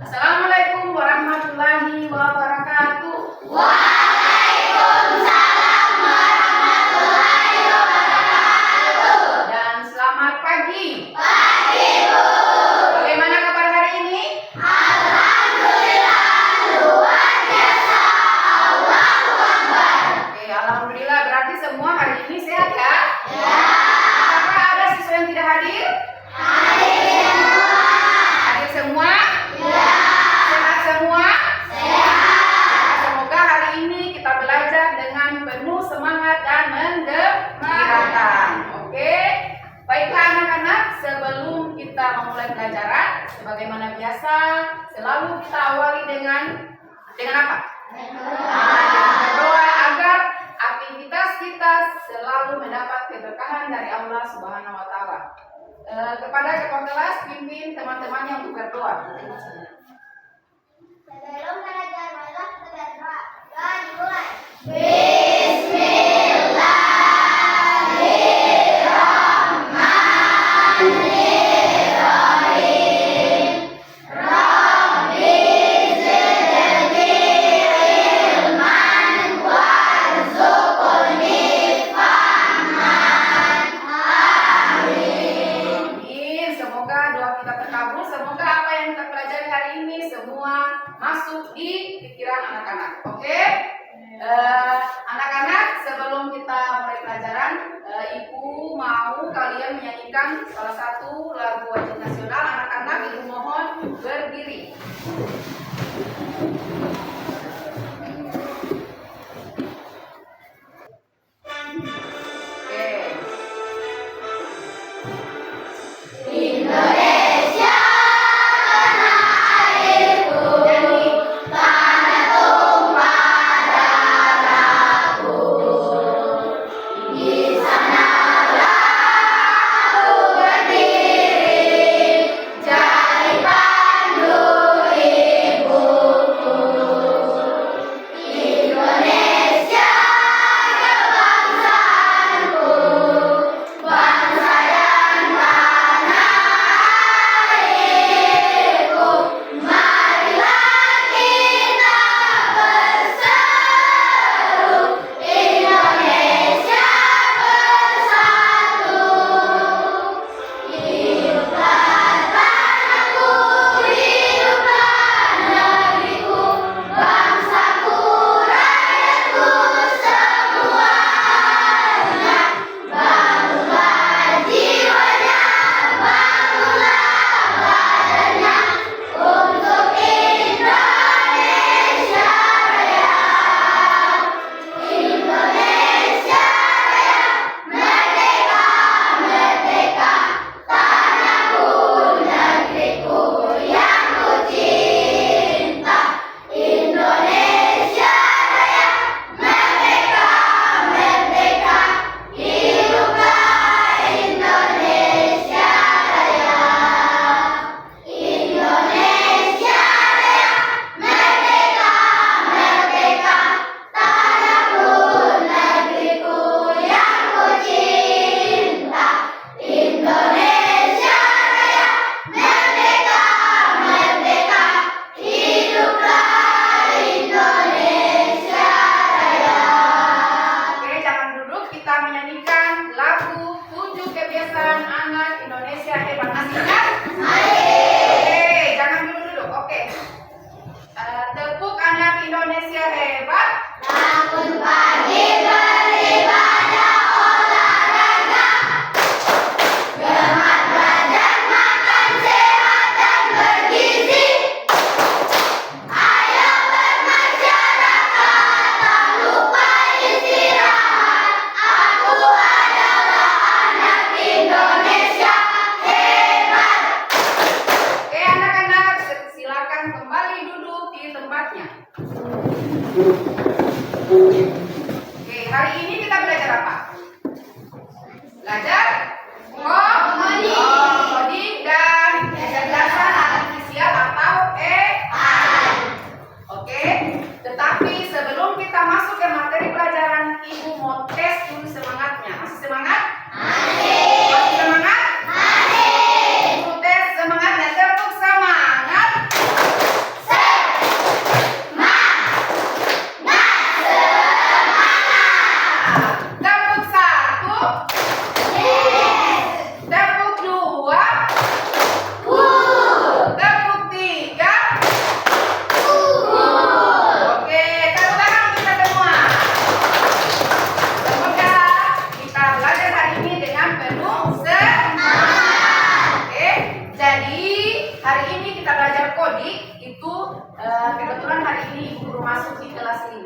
Assalamualaikum warahmatullahi wabarakatuh. Waalaikumsalam warahmatullahi wabarakatuh. Dan selamat pagi. Pagi, Bu. Bagaimana kabar hari ini? Alhamdulillah luar biasa. Allahu Akbar. Oke, alhamdulillah berarti semua hari ini sehat ya? Ya. Apakah ada siswa yang tidak hadir? Hadir semua. Hadir semua? Ya. Sehat semua? Sehat. Semoga hari ini kita belajar dengan penuh semangat dan menggembirakan. Oke? Baiklah anak-anak, sebelum kita memulai pelajaran, sebagaimana biasa, selalu kita awali dengan apa? Dengan berdoa agar aktivitas kita selalu mendapat keberkahan dari Allah Subhanahu wa taala. Kepada ketua kelas, pimpin teman-temannya untuk berdoa. Sebelum belajar, marilah kita berdoa. Doa dimulai. Bismillahirrahmanirrahim. Rabbi zidni ilman warzuqni fahman. Amin. Amin. Semoga doa kita terkabul. Semoga apa yang kita pelajari hari ini semua masuk di pikiran anak-anak. Oke? Anak-anak, sebelum kita mulai pelajaran, Ibu mau kalian menyanyikan salah satu lagu wajib nasional. Anak-anak, Ibu mohon berdiri. Oke. Indonesia tanah airku, tanah tumpah darahku. Di sanalah aku berdiri, Adik itu kebetulan hari ini Ibu Guru masuk di kelas 5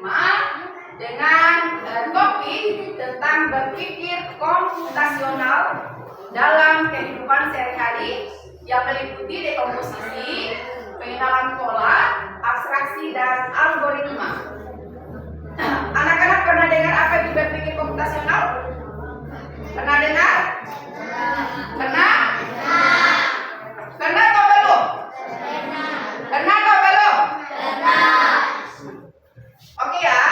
dengan topik tentang berpikir komputasional dalam kehidupan sehari-hari yang meliputi dekomposisi, pengenalan pola, abstraksi, dan algoritma. Anak-anak pernah dengar apa itu berpikir komputasional? Pernah dengar? Pernah? Pernah atau belum? Pernah atau belum? Oke ya.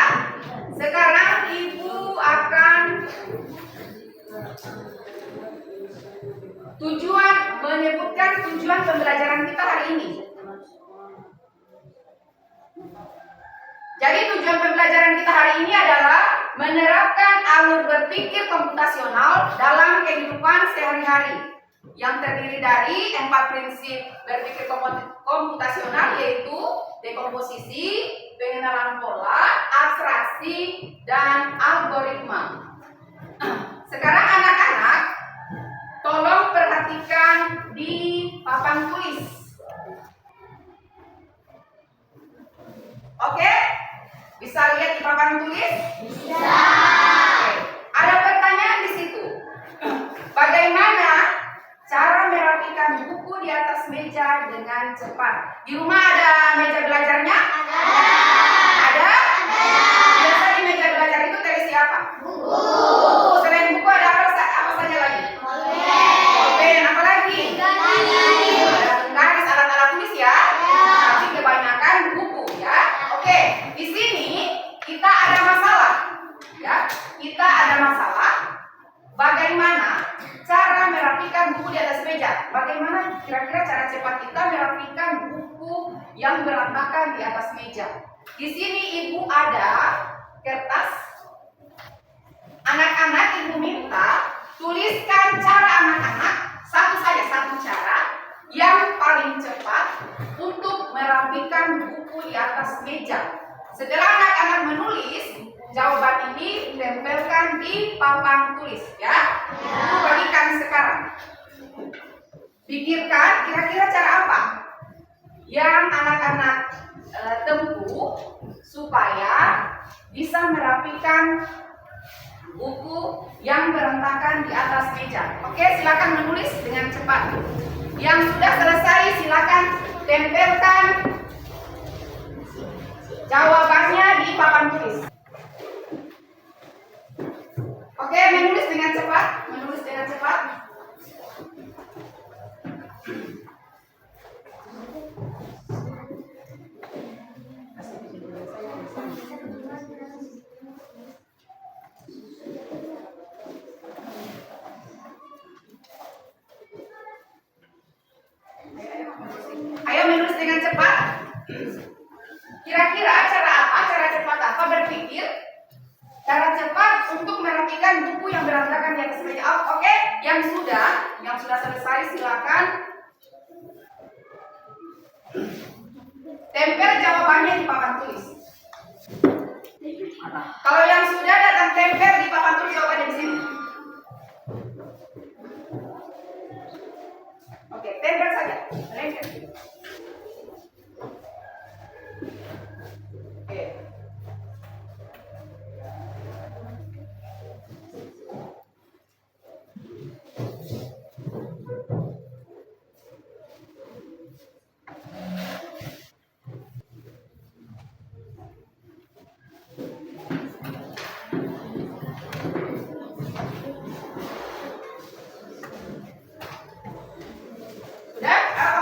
Sekarang Ibu akan menyebutkan tujuan pembelajaran kita hari ini. Jadi tujuan pembelajaran kita hari ini adalah menerapkan alur berpikir komputasional dalam kehidupan sehari-hari yang terdiri dari 4 prinsip berpikir komputasional, yaitu dekomposisi, pengenalan pola, abstraksi, dan algoritma. Sekarang anak-anak, tolong perhatikan di papan tulis. Oke? Bisa lihat di papan tulis? Bisa. Oke. Ada pertanyaan di situ. Bagaimana cara merapikan buku di atas meja dengan cepat? Di rumah ada meja belajarnya? Ada? Biasa di meja belajar itu terisi apa? Buku. Selain buku ada apa saja lagi? Pulpen. Apa lagi? Ada penggaris, alat-alat tulis ya. Tapi kebanyakan buku ya. Oke, di sini kita ada masalah. Ya, kita ada masalah. Bagaimana cara merapikan buku di atas meja? Bagaimana kira-kira cara cepat kita merapikan buku yang berantakan di atas meja? Di sini Ibu ada kertas. Anak-anak Ibu minta tuliskan cara anak-anak, satu cara yang paling cepat untuk merapikan buku di atas meja. Setelah anak-anak menulis, jawaban ini tempelkan di papan tulis ya. Ibu bagikan sekarang. Pikirkan kira-kira cara apa yang anak-anak tempuh supaya bisa merapikan buku yang berantakan di atas meja. Oke, silakan menulis dengan cepat. Yang sudah selesai silakan tempelkan jawabannya di papan tulis. Oke, menulis dengan cepat. Ayo menulis dengan cepat. Kira-kira cara cepat apa berpikir? Cara cepat untuk merapikan buku yang berantakan di atas meja. Oke, yang sudah selesai silakan tempel jawabannya di papan tulis. Kalau yang sudah datang tempel di papan tulis jawabannya di sini. Oke, tempel saja. Lengket. Oke.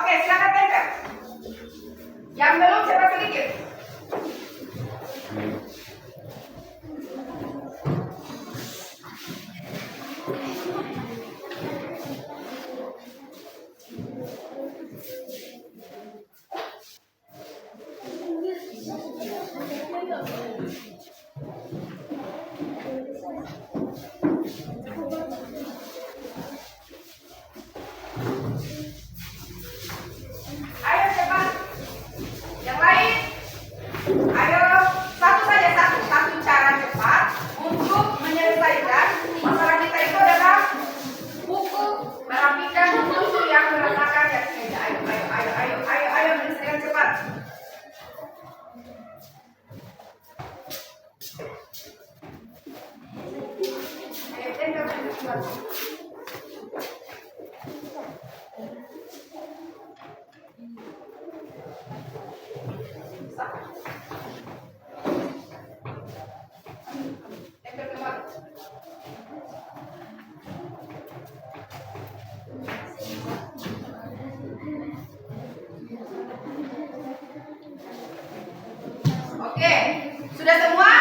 Oke, silakan tempel. Yang belum cepat sedikit. Ayo cepat. Yang lain. Ayo, satu cara cepat untuk menyelesaikan masalah kita itu adalah buku, merapikan buku yang berantakan di atas meja. Ayo menyelesaikan cepat. cepat. Ayo, tempel cepat. Tempel cepat. Oke, sudah semua?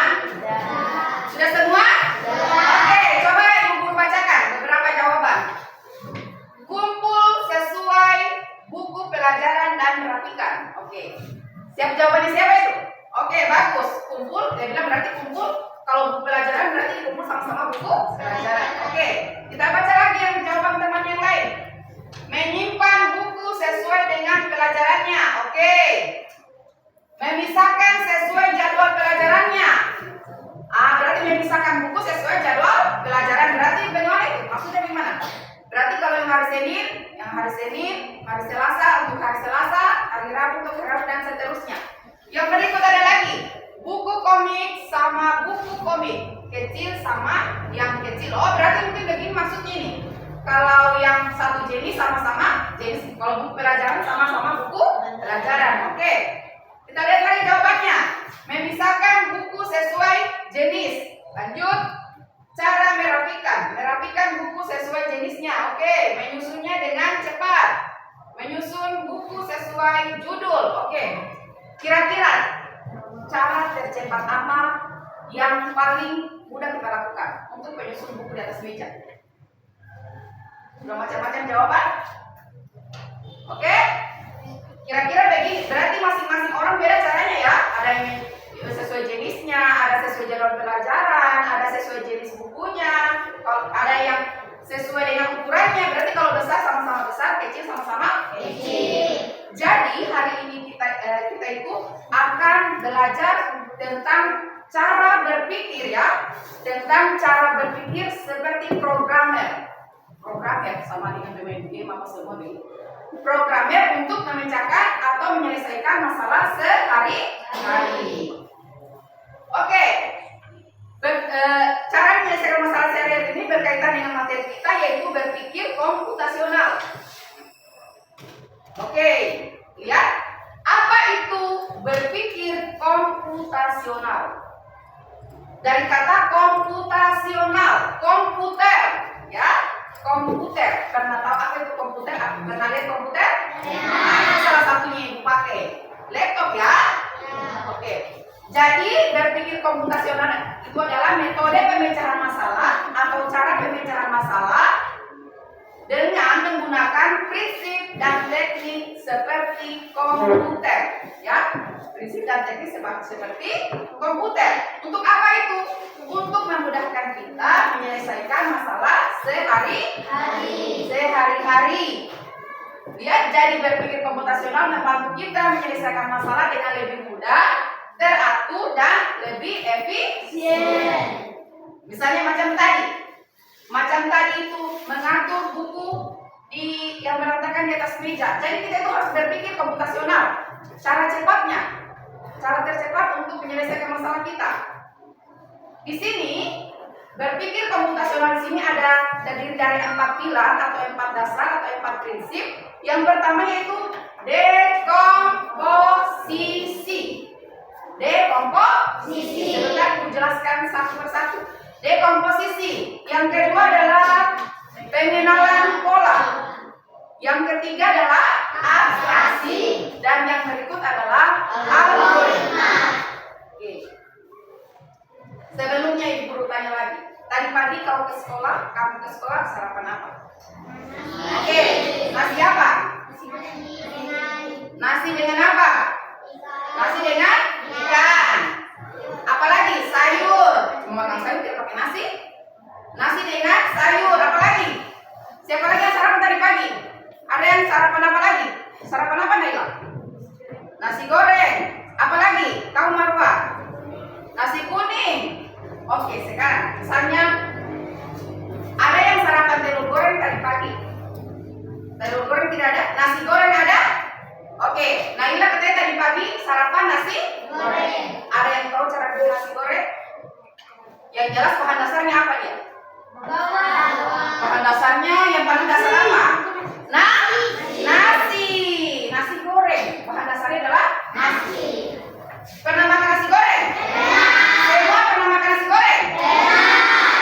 Sudah semua? Oke, coba Ibu Guru bacakan beberapa jawaban. Kumpul sesuai buku pelajaran dan rapikan. Oke. Siap jawabannya siapa itu? Oke, bagus. Kumpul, dia bilang berarti kumpul. Kalau buku pelajaran berarti kumpul sama-sama buku pelajaran. Oke, kita baca lagi yang jawaban teman yang lain. Menyimpan buku sesuai dengan pelajarannya. Oke. Memisahkan sesuai jadwal pelajarannya. Berarti memisahkan buku sesuai jadwal pelajaran. Berarti bagaimana itu? Maksudnya gimana? Berarti kalau yang hari Senin, hari Selasa untuk hari Selasa, hari Rabu untuk hari Rabu dan seterusnya. Yang berikut ada lagi, buku komik sama buku komik, kecil sama yang kecil. Oh, berarti mungkin begini maksudnya nih. Kalau yang satu jenis sama-sama jenis, kalau buku pelajaran sama-sama buku pelajaran. Oke. Kita lihat lagi jawabannya. Memisahkan buku sesuai jenis. Lanjut. Cara merapikan. Merapikan buku sesuai jenisnya. Oke. Menyusunnya dengan cepat. Menyusun buku sesuai judul. Oke. Kira-kira cara tercepat apa yang paling mudah kita lakukan untuk menyusun buku di atas meja? Sudah macam-macam jawaban? Oke. Kira-kira begini, berarti masing-masing orang beda caranya ya. Ada yang sesuai jenisnya, ada sesuai jadwal pelajaran, ada sesuai jenis bukunya, ada yang sesuai dengan ukurannya. Berarti kalau besar sama-sama besar, kecil sama-sama kecil. Jadi hari ini kita itu akan belajar tentang cara berpikir ya, tentang cara berpikir seperti programmer. Programmer sama dengan pemain game apa semua begitu. Programmer untuk memecahkan atau menyelesaikan masalah sehari-hari. Oke. Cara menyelesaikan masalah sehari-hari ini berkaitan dengan materi kita, yaitu berpikir komputasional. Oke, lihat. Apa itu berpikir komputasional? Dari kata komputasional, komputer, ya. Komputer, pernah tahu apa itu komputer? Pernah lihat komputer? Itu salah satunya ibu pakai laptop ya. Oke. Jadi berpikir komputasional itu adalah metode pemecahan masalah atau cara pemecahan masalah dengan menggunakan prinsip dan teknik seperti komputer, ya. Prinsip dan teknik seperti komputer. Untuk apa itu? Untuk memudahkan kita menyelesaikan masalah sehari-hari. Lihat, jadi berpikir komputasional membantu kita menyelesaikan masalah dengan lebih mudah, teratur dan lebih efisien. Misalnya macam tadi itu mengatur buku yang berantakan di atas meja. Jadi kita itu harus berpikir komputasional. Cara tercepat untuk menyelesaikan masalah kita. Di sini berpikir komputasional di sini ada terdiri dari 4 pilar atau 4 dasar atau 4 prinsip. Yang pertama yaitu dekomposisi. Sebentar aku jelaskan satu persatu. Dekomposisi. Yang kedua adalah pengenalan pola. Yang ketiga adalah abstraksi. Dan yang berikut adalah algoritma. Oke. Sebelumnya Ibu Guru tanya lagi. Tadi pagi kamu ke sekolah sarapan apa? Oke. Nasi apa? Nasi dengan apa? Nasi dengan ikan. Apalagi sayur. Cuma makan sayur tidak pakai nasi. Nasi dengan sayur. Apalagi? Siapa lagi yang sarapan tadi pagi? Ada yang sarapan apa lagi? Sarapan apa Naila? Nasi goreng. Apalagi? Kamu Marwa? Nasi kuning. Oke, sekarang misalnya ada yang sarapan telur goreng tadi pagi. Telur goreng tidak ada. Nasi goreng ada? Oke. Naila katanya tadi pagi sarapan nasi goreng. Ada yang tahu cara bikin nasi goreng? Yang jelas bahan dasarnya apa dia? Bawang. Bahan dasarnya yang paling dasar apa? Nasi. Nasi goreng. Bahan dasarnya adalah nasi. Pernah makan nasi goreng? Semua pernah makan nasi goreng?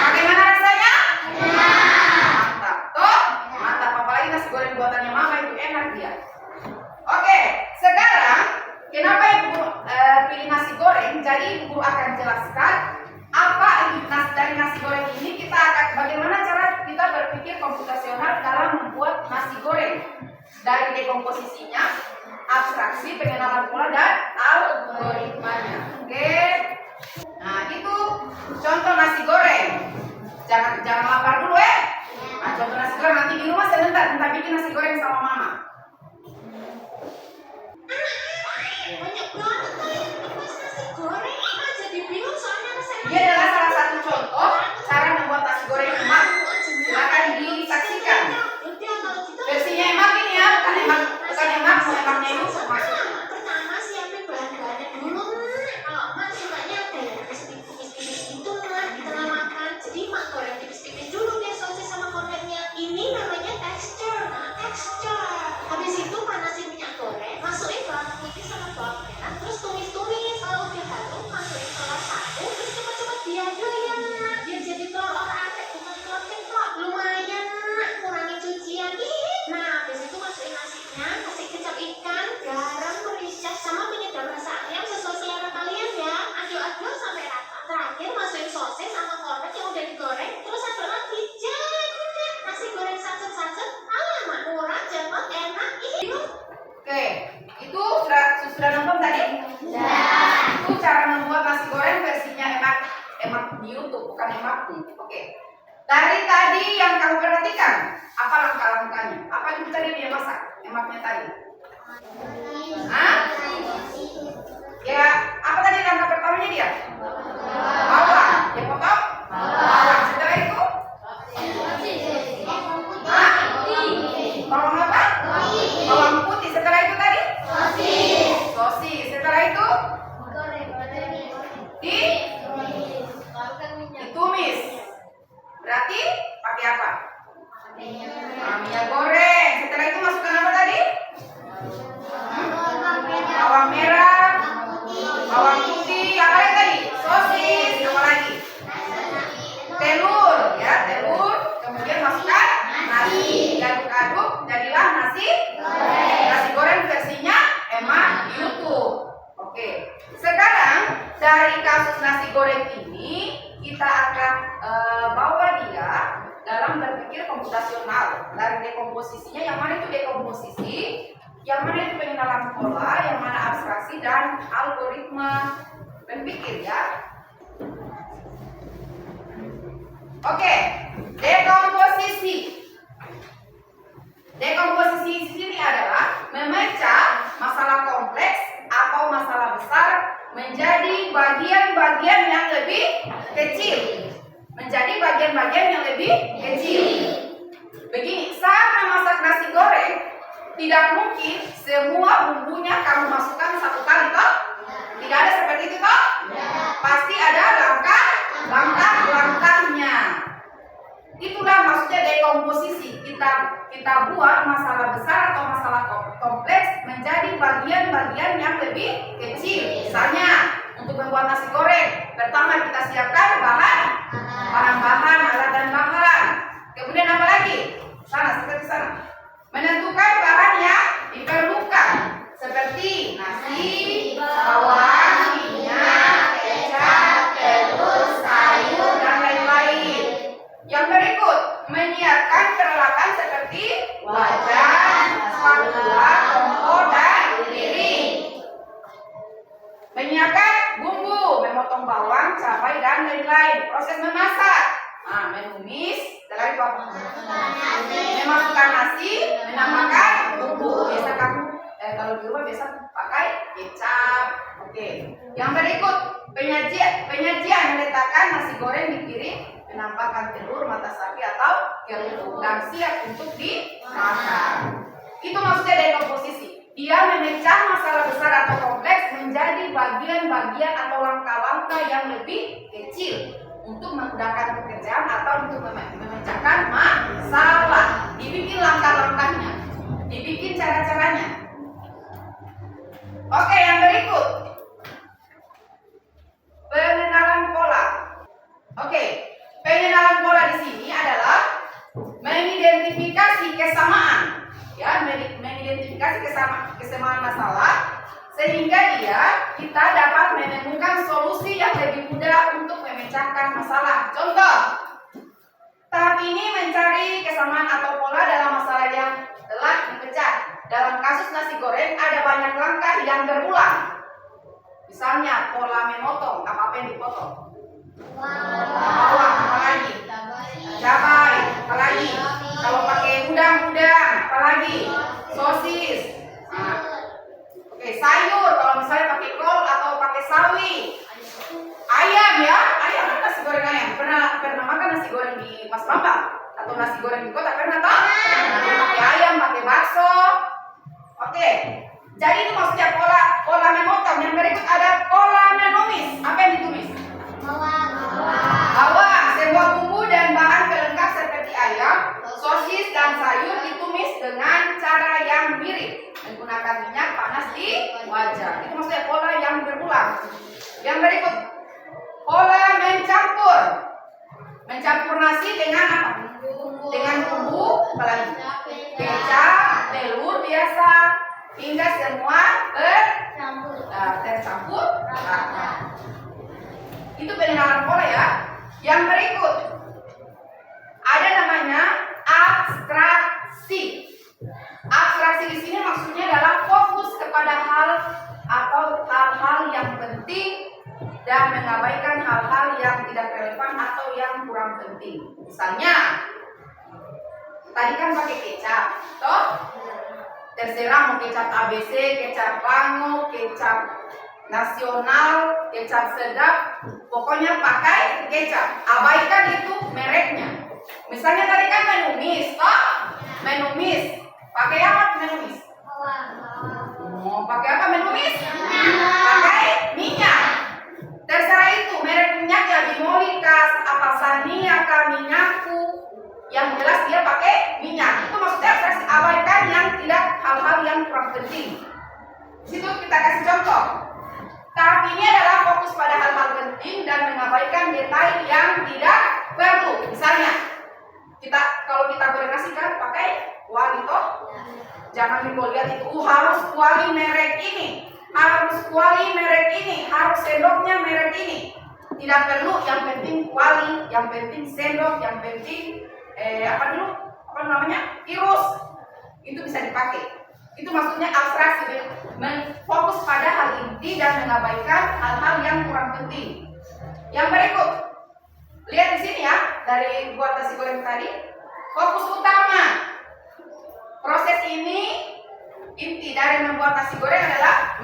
Bagaimana rasanya? Mantap. Tuh, mantap. Apalagi nasi goreng buatannya mama itu enak dia. Oke, sekarang kenapa ibu pilih nasi goreng? Jadi ibu akan jelaskan apa dari nasi goreng ini kita akan bagaimana cara kita berpikir komputasional dalam membuat nasi goreng dari dekomposisinya, abstraksi, pengenalan pola dan algoritmanya. Oke. Nah, itu contoh nasi goreng. Jangan lapar dulu ya. Nah, contoh nasi goreng nanti di rumah sebentar kita bikin nasi goreng sama mama. Banyak banget tuh yang dibahas nasi goreng. Jadi bingung soalnya rasanya. Ini adalah salah satu contoh cara membuat nasi goreng emak. Silakan disaksikan. Versinya emak ini ya, bukan emaknya Yusuf maksudnya. Pertama siapin bahan-bahannya dulu. Kalau emak sukanya ada yang tipis-tipis gitu lah di tengah makan. Jadi emak goreng tipis-tipis dulu deh sosis sama kornetnya. Ini namanya texture. Nah, texture. Habis itu panasin minyak goreng, masukin bawang putih sama bawang merah, terus tumis-tumis. Kalau udah harum, masukin telur satu, terus cepet-cepet diaduk ya. Biar jadi telur atek, bukan telur ceplok. Lumayan, kurangi cucian. Nah, habis itu masukin nasinya, kasih kecap ikan, garam, merica, sama penyedap rasa ayam sesuai selera kalian ya. Aduk-aduk sampai rata. Terakhir masukin sosis sama kornet yang udah digoreng, terus aduk lagi. Jadi deh, nasi goreng sacet-sacet. Alamak, murah, cepet, enak. Oke, itu sudah nonton tadi? Itu cara membuat nasi goreng versinya emak di YouTube, bukan emakku. Oke. Dari tadi yang kamu perhatikan, apa langkah-langkahnya? Apa itu tadi dia masak? Emaknya tadi. Hah? Ya, apa tadi langkah pertamanya dia? Bawang. Dia potong? Bawang. Setelah itu? Hah? Bawang apa? Bawang putih. Setelah itu tadi? Sosis. Setelah itu? Ditumis. Berarti pakai apa? Minyak goreng. Setelah itu masukkan apa tadi? Bawang merah, bawang putih, apa lagi tadi? Sosis, apa lagi? Telur, ya telur. Kemudian masukkan nasi, aduk-aduk, jadilah nasi goreng versinya emak YouTube. Oke, sekarang dari kasus nasi goreng ini kita akan bawa dia dalam berpikir komputasional dari dekomposisinya. Yang mana itu dekomposisi, yang mana itu pengenalan pola, yang mana abstraksi dan algoritma berpikir ya. Oke, dekomposisi. Dekomposisi di sini adalah memecah masalah kompleks atau masalah besar menjadi bagian-bagian yang lebih kecil. Menjadi bagian-bagian yang lebih kecil. Begini, saat memasak nasi goreng, tidak mungkin semua bumbunya kamu masukkan satu kali toh? Tidak ada seperti itu toh? Pasti ada langkah-langkahnya. Itulah maksudnya dekomposisi. Kita buat masalah besar atau masalah kompleks menjadi bagian-bagian yang lebih kecil. Misalnya untuk membuat nasi goreng, pertama kita siapkan bahan-bahan, alat dan bahan. Kemudian apa lagi? Seperti sana. Menentukan bahan yang diperlukan seperti nasi, bawang, minyak, kecap, telur, sayur dan lain-lain. Yang berikut, menyiapkan peralatan seperti wajan, spatula, kompor dan piring. Menyiapkan bumbu, memotong bawang, cabai dan lain-lain. Proses memasak, menumis, setelah itu memasukkan nasi, menambahkan bumbu. Biasa kamu kalau di rumah biasa pakai kecap. Oke. Yang berikut, penyajian meletakkan nasi goreng di piring, menambahkan telur, mata sapi atau kerupuk dan siap untuk dimakan. Itu maksudnya dekomposisi. Dia memecah masalah besar atau kompleks menjadi bagian-bagian atau langkah-langkah yang lebih kecil untuk memudahkan pekerjaan atau untuk memecahkan masalah. Dibikin langkah-langkahnya, dibikin cara-caranya. Oke, yang berikut. Pengenalan pola. Oke, pengenalan pola di sini adalah mengidentifikasi kesamaan. Ya, mengidentifikasi kesamaan masalah sehingga kita dapat menemukan solusi yang lebih mudah untuk memecahkan masalah. Contoh, tahap ini mencari kesamaan atau pola dalam masalah yang telah dipecah. Dalam kasus nasi goreng ada banyak langkah yang berulang. Misalnya pola memotong, apa yang dipotong? Bawang, apalagi? Cabai, apalagi? Kalau pakai udang, apalagi? Sosis. Nah, oke, sayur, kalau misalnya pakai kol atau pakai sawi. Ayam ya, ayam kan nasi goreng ayam. Pernah makan nasi goreng di Mas Bambang atau nasi goreng di kota, pernah toh? Pakai ayam, pakai bakso. Oke, jadi itu maksudnya pola memotong. Yang berikut ada pola menumis. Apa yang ditumis? Bawang, semua bumbu dan bahan pelengkap seperti ayam, sosis dan sayur ditumis dengan cara yang mirip, menggunakan minyak panas di wajan. Itu maksudnya pola yang berulang. Yang berikut, pola mencampur. Mencampur nasi dengan apa? Dengan bumbu, apalagi? Kecap, telur biasa, hingga semua tercampur rata. Itu pengenalan pola ya. Yang berikut ada namanya abstraksi. Abstraksi di sini maksudnya adalah fokus kepada hal atau hal-hal yang penting dan mengabaikan hal-hal yang tidak relevan atau yang kurang penting. Misalnya, tadi kan pakai kecap, toh? Terserah mau kecap ABC, kecap Lango, kecap nasional, kecap sedap, pokoknya pakai kecap. Abaikan itu mereknya. Misalnya tadi kan menumis, toh? Menumis. Pakai apa menumis? Oh, pakai apa menumis? Pakai minyak. Terserah itu merek minyaknya, Bimolika, apa Sania, Minyaku. Yang jelas dia pakai minyak. Itu maksudnya abstraksi, abaikan yang tidak hal-hal yang kurang penting. Situ kita kasih contoh. Tahap ini adalah fokus pada hal-hal penting dan mengabaikan detail yang tidak perlu. Misalnya, kalau kita goreng nasi kan pakai kuali toh. Jangan lihat itu harus kuali merek ini, harus kuali merek ini, harus sendoknya merek ini. Tidak perlu, yang penting kuali, yang penting sendok, yang penting virus itu bisa dipakai. Itu maksudnya abstraksi, fokus pada hal inti dan mengabaikan hal-hal yang kurang penting. Yang berikut, lihat di sini ya, dari buat nasi goreng tadi, fokus utama. Proses ini, inti dari membuat nasi goreng adalah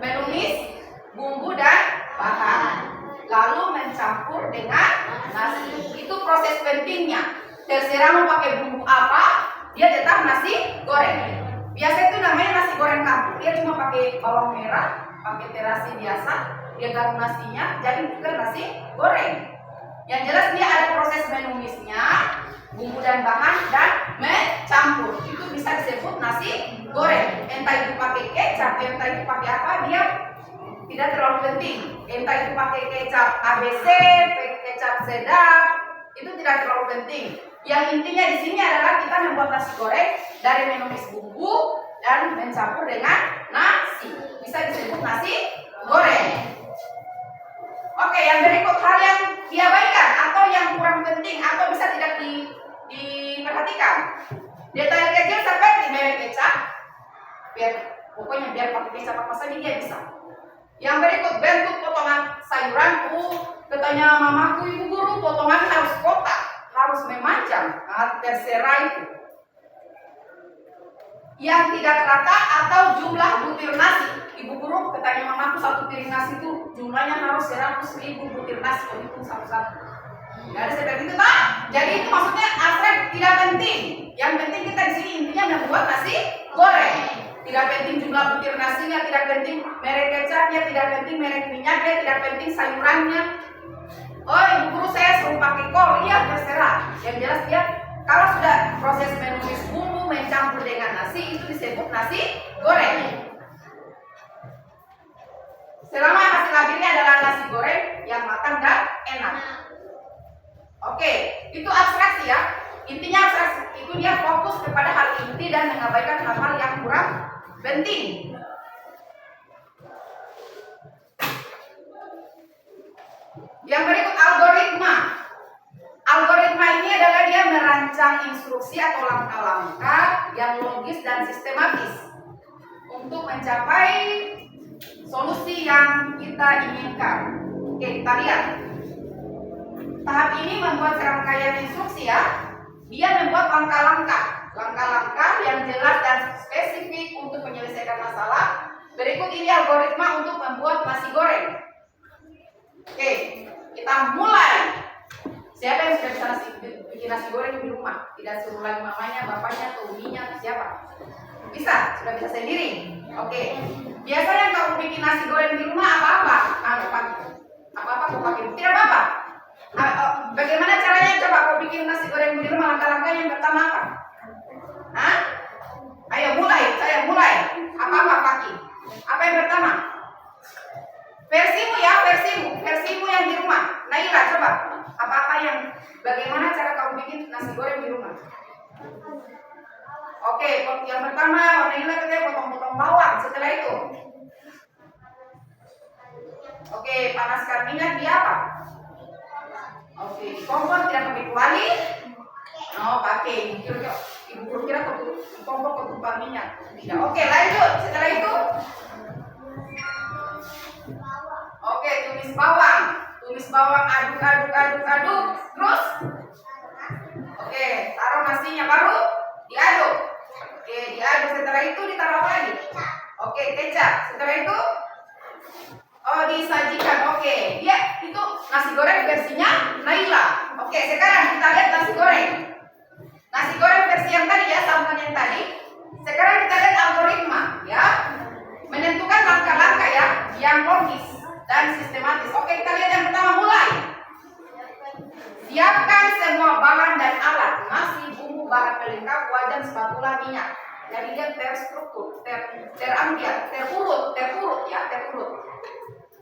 menumis bumbu dan bahan, lalu mencampur dengan nasi. Itu proses pentingnya. Terserah mau pakai bumbu apa, dia tetap nasi goreng. Biasa itu namanya nasi goreng kampung. Dia cuma pakai bawang merah, pakai terasi biasa, dia garuk nasinya, jadi bukan nasi goreng. Yang jelas dia ada proses menumisnya, bumbu dan bahan, dan mencampur. Itu bisa disebut nasi goreng. Entah itu pakai kecap, entah itu pakai apa, dia tidak terlalu penting. Entah itu pakai kecap ABC, kecap sedap, itu tidak terlalu penting. Yang intinya di sini adalah kita membuat nasi goreng dari menumis bumbu dan mencampur dengan nasi. Bisa disebut nasi goreng. Oke, yang berikut hal yang diabaikan atau yang kurang penting atau bisa tidak diperhatikan. Detail kecil seperti merek kecap. Pokoknya biar pakai kecap apa saja dia bisa. Yang berikut bentuk potongan sayuran. Katanya mamaku, ibu guru, potongan harus kotak, harus memanjang. Nah, terserah itu. Yang tidak rata atau jumlah butir nasi. Ibu guru, katanya mamaku, satu piring nasi itu jumlahnya harus 100.000 butir nasi. Kalau itu satu-satu. Tidak ada seperti itu, tak? Jadi itu maksudnya abstrak, tidak penting. Yang penting kita di sini intinya membuat nasi goreng. Tidak penting juga jumlah butir nasinya, tidak penting merek kecapnya, tidak penting merek minyaknya, tidak penting sayurannya. Oh, ibu guru saya suruh pakai kol, iya terserah. Yang jelas dia kalau sudah proses menumis bumbu mencampur dengan nasi itu disebut nasi goreng. Selama hasil akhirnya adalah nasi goreng yang matang dan enak. Oke, itu abstraksi ya. Intinya abstraksi itu dia fokus kepada hal inti dan mengabaikan hal-hal yang kurang penting. Yang berikut algoritma. Algoritma ini adalah dia merancang instruksi atau langkah-langkah yang logis dan sistematis untuk mencapai solusi yang kita inginkan. Oke, kita lihat. Tahap ini membuat serangkaian instruksi ya. Dia membuat langkah-langkah yang jelas dan spesifik untuk menyelesaikan masalah. Berikut ini algoritma untuk membuat nasi goreng. Oke, kita mulai. Siapa yang sudah bisa bikin nasi goreng di rumah? Tidak suruh lagi mamanya, bapaknya, atau uminya, siapa? Bisa, sudah bisa sendiri. Oke. Biasanya kalau bikin nasi goreng di rumah apa-apa? Apa-apa kau pakai? Tidak apa-apa. Bagaimana caranya coba kau bikin nasi goreng di rumah? Langkah-langkah yang pertama apa? Hah? Ayo mulai, saya mulai. Apa-apa pakai? Apa yang pertama? Versimu ya, versimu yang di rumah. Naila coba. Apa-apa yang bagaimana cara kamu bikin nasi goreng di rumah? Oke, yang pertama Naila katanya potong-potong bawang. Setelah itu, oke, panaskan minyak di apa? Oke, di kompor tidak pakai kuali? Oh, pakai. Ibu guru kira di kompor ketumpah minyak. Tidak. Oke, lanjut. Setelah itu, oke, tumis bawang, aduk. Terus, oke, taruh nasinya baru diaduk. Oke, diaduk. Setelah itu ditaruh apa lagi? Oke, kecap. Setelah itu, oh, disajikan. Oke, ya itu nasi goreng versinya Naila. Oke, sekarang kita lihat nasi goreng. Nasi goreng versi yang tadi ya, sama yang tadi. Sekarang kita lihat algoritma ya. Menentukan langkah-langkah ya yang logis dan sistematis. Oke, kita lihat yang pertama, mulai. Siapkan semua bahan dan alat. Nasi, bumbu, bahan pelengkap, wajan, spatula, minyak. Jadi dia terstruktur, terurut ya.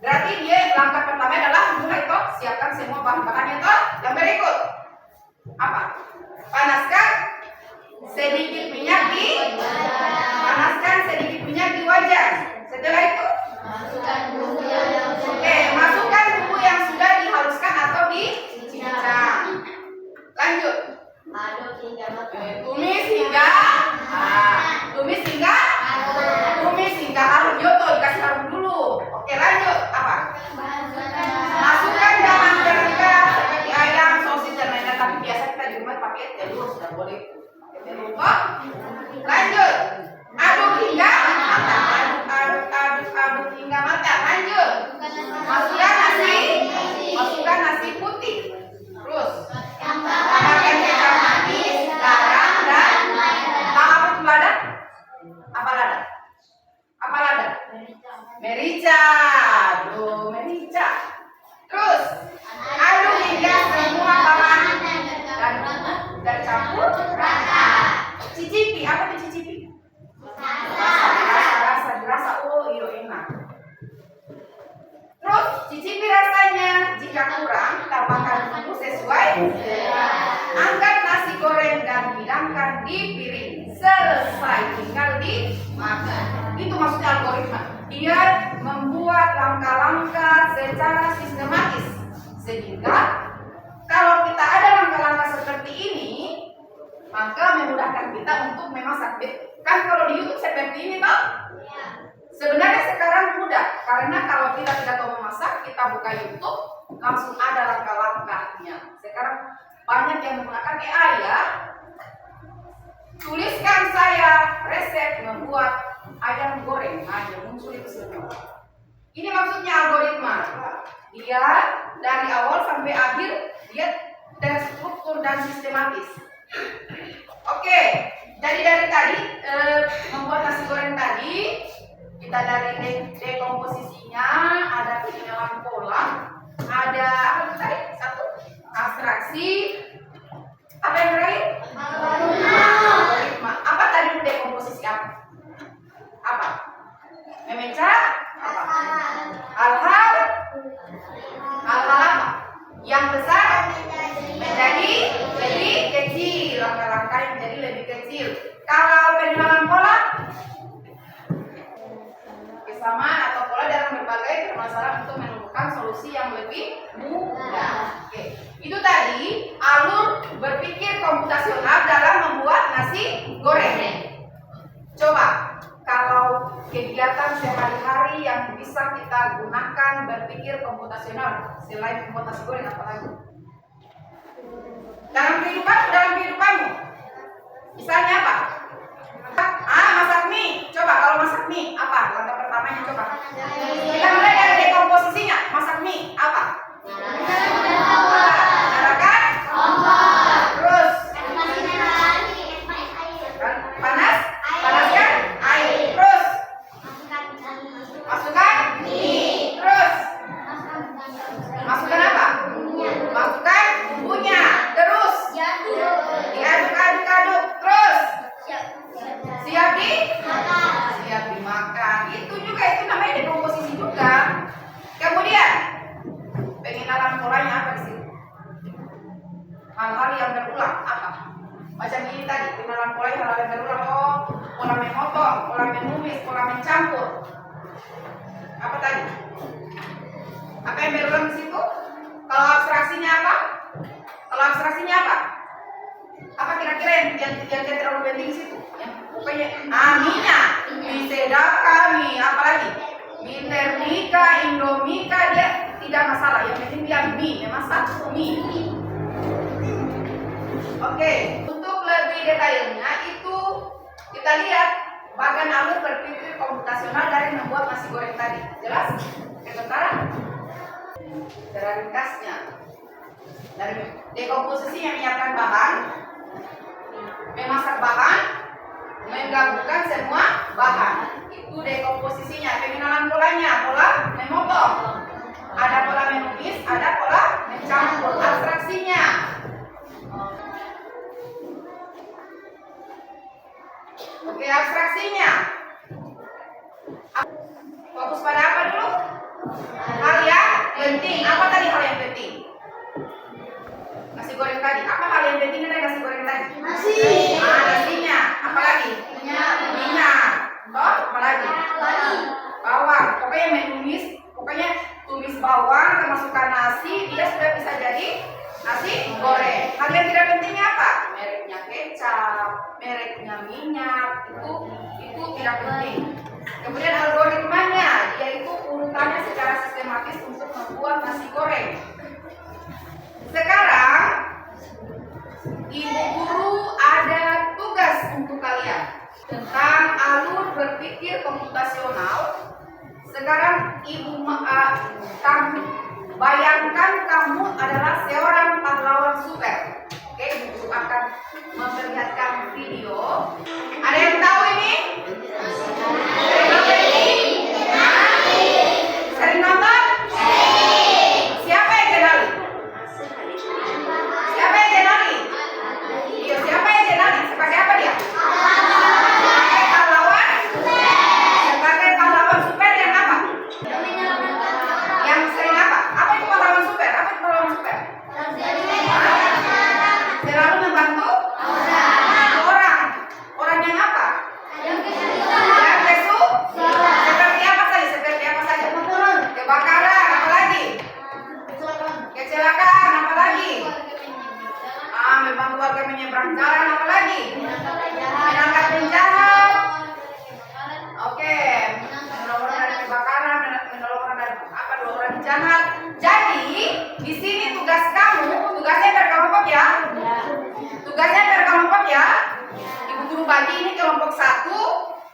Berarti dia langkah pertama adalah mulai toh, siapkan semua bahan-bahannya toh. Yang berikut apa? Panaskan sedikit minyak di wajan. Setelah itu masukkan bumbu yang sudah dihaluskan atau dicincang. Lanjut. Tumis hingga harum. Yoto dikasih harum dulu. Oke, lanjut. Apa? Masukkan bahan pelengkap seperti ayam, sosis dan lain-lain. Tapi biasa kita di rumah pakai telur, sudah boleh pakai telur. Lanjut. Aduk hingga matang. Lanjut. Masukkan nasi putih. Terus tambahkan kecap manis, garam dan lada. Apa lada? Merica. Terus aduk hingga semua bahan dan campur rata. Cicipi, apa dicicipi? Rasa. Oh, iya enak. Terus cicipi rasanya. Jika kurang, tambahkan bumbu sesuai. Angkat nasi goreng dan hidangkan di piring. Selesai, tinggal dimakan. Itu maksudnya algoritma. Dia membuat langkah-langkah secara sistematis. Sehingga kalau kita ada langkah-langkah seperti ini, maka memudahkan kita untuk memasak. Kan kalau di YouTube seperti ini toh? Sebenarnya sekarang mudah, karena kalau kita tidak tahu memasak, kita buka YouTube, langsung ada langkah-langkahnya. Sekarang banyak yang menggunakan AI ya. Tuliskan saya resep membuat ayam goreng, aja muncul itu semua. Ini maksudnya algoritma. Dia dari awal sampai akhir dia terstruktur dan sistematis. Oke, jadi dari tadi membuat nasi goreng tadi Kita dari dekomposisinya ada pengenalan pola, ada apa tadi? Satu, abstraksi. Apa yang terakhir? Algoritma. Apa tadi dekomposisi apa? Apa? Memecah apa? Hal-hal apa? Yang besar menjadi lebih kecil, langkah-langkah yang menjadi lebih kecil. Kalau pengenalan pola, kesamaan atau pola dalam berbagai permasalahan untuk menemukan solusi yang lebih mudah. Oke. Itu tadi alur berpikir komputasional dalam membuat nasi goreng. Coba kalau kegiatan sehari-hari yang bisa kita gunakan berpikir komputasional selain membuat nasi goreng apa lagi? Dalam kehidupanmu, misalnya apa? Masak mie. Coba kalau masak mie apa? Langkah pertamanya coba. Kita mulai dari dekomposisinya. Masak mie apa? Nyalakan kompor. Terus panaskan air. Terus masukkan mie. Terus masukkan apa? Masukkan bumbunya. Terus diaduk-aduk. Terus siap dimakan. Itu juga, itu namanya dekomposisi juga. Kemudian pengenalan polanya apa di sini? Hal-hal yang berulang apa? Macam ini tadi pengenalan pola hal-hal yang berulang. Oh, pola memotong, pola menumis, pola mencampur. Apa tadi? Apa yang berulang di situ? Kalau abstraksinya apa? Apa kira-kira yang terlalu penting di situ? Pokoknya minyak, mie sedap mie, apa lagi? Mie termika, indomika, dia tidak masalah. Yang penting dia mie, memang satu mie. Oke, untuk lebih detailnya itu kita lihat bagian alur berpikir komputasional dari membuat nasi goreng tadi. Jelas? Sekarang cara ringkasnya dari dekomposisi yang menyiapkan bahan, memasak bahan, menggabungkan semua bahan. Itu dekomposisinya. Pengenalan polanya, pola memotong, ada pola menumis, ada pola mencampur. Abstraksinya, oke, abstraksinya fokus pada apa dulu? Hal yang penting. Apa tadi hal yang penting? Nasi goreng tadi. Apa hal yang penting dari nasi goreng tadi? Nasinya. Apa lagi? Minyak. Toh, apa lagi? Bawang. Pokoknya menumis, pokoknya tumis bawang, masukkan nasi, dia sudah bisa jadi nasi goreng. Hal yang tidak pentingnya apa? Mereknya kecap, mereknya minyak, itu tidak penting. Kemudian algoritmanya, yaitu urutannya secara sistematis untuk membuat nasi goreng. Sekarang Ibu Guru ada tugas untuk kalian tentang alur berpikir komputasional. Sekarang kamu bayangkan kamu adalah seorang pahlawan super. Oke, Ibu Guru akan memperlihatkan video. Ada yang tahu ini? Sering nonton? Siapa yang kenali? Siapa yang kenali? Iya, siapa yang kenali? Sebagai apa dia? Sebagai pahlawan? Sebagai pahlawan super yang apa? Yang sering apa? Apa itu pahlawan super? Apa itu pahlawan super? Selalu membantu orang. Orang yang apa? Yang seperti apa saja? Kebakaran, apa lagi? Kecelakaan, apa lagi? Membantu warga menyeberang jalan, apa lagi? Menangkap penjahat. Oke, menolong orang dari kebakaran, menolong orang dari dua orang jahat. Jadi di sini tugasnya berkelompok ya. Tugasnya berkelompok ya. Ibu Guru bagi ini kelompok 1,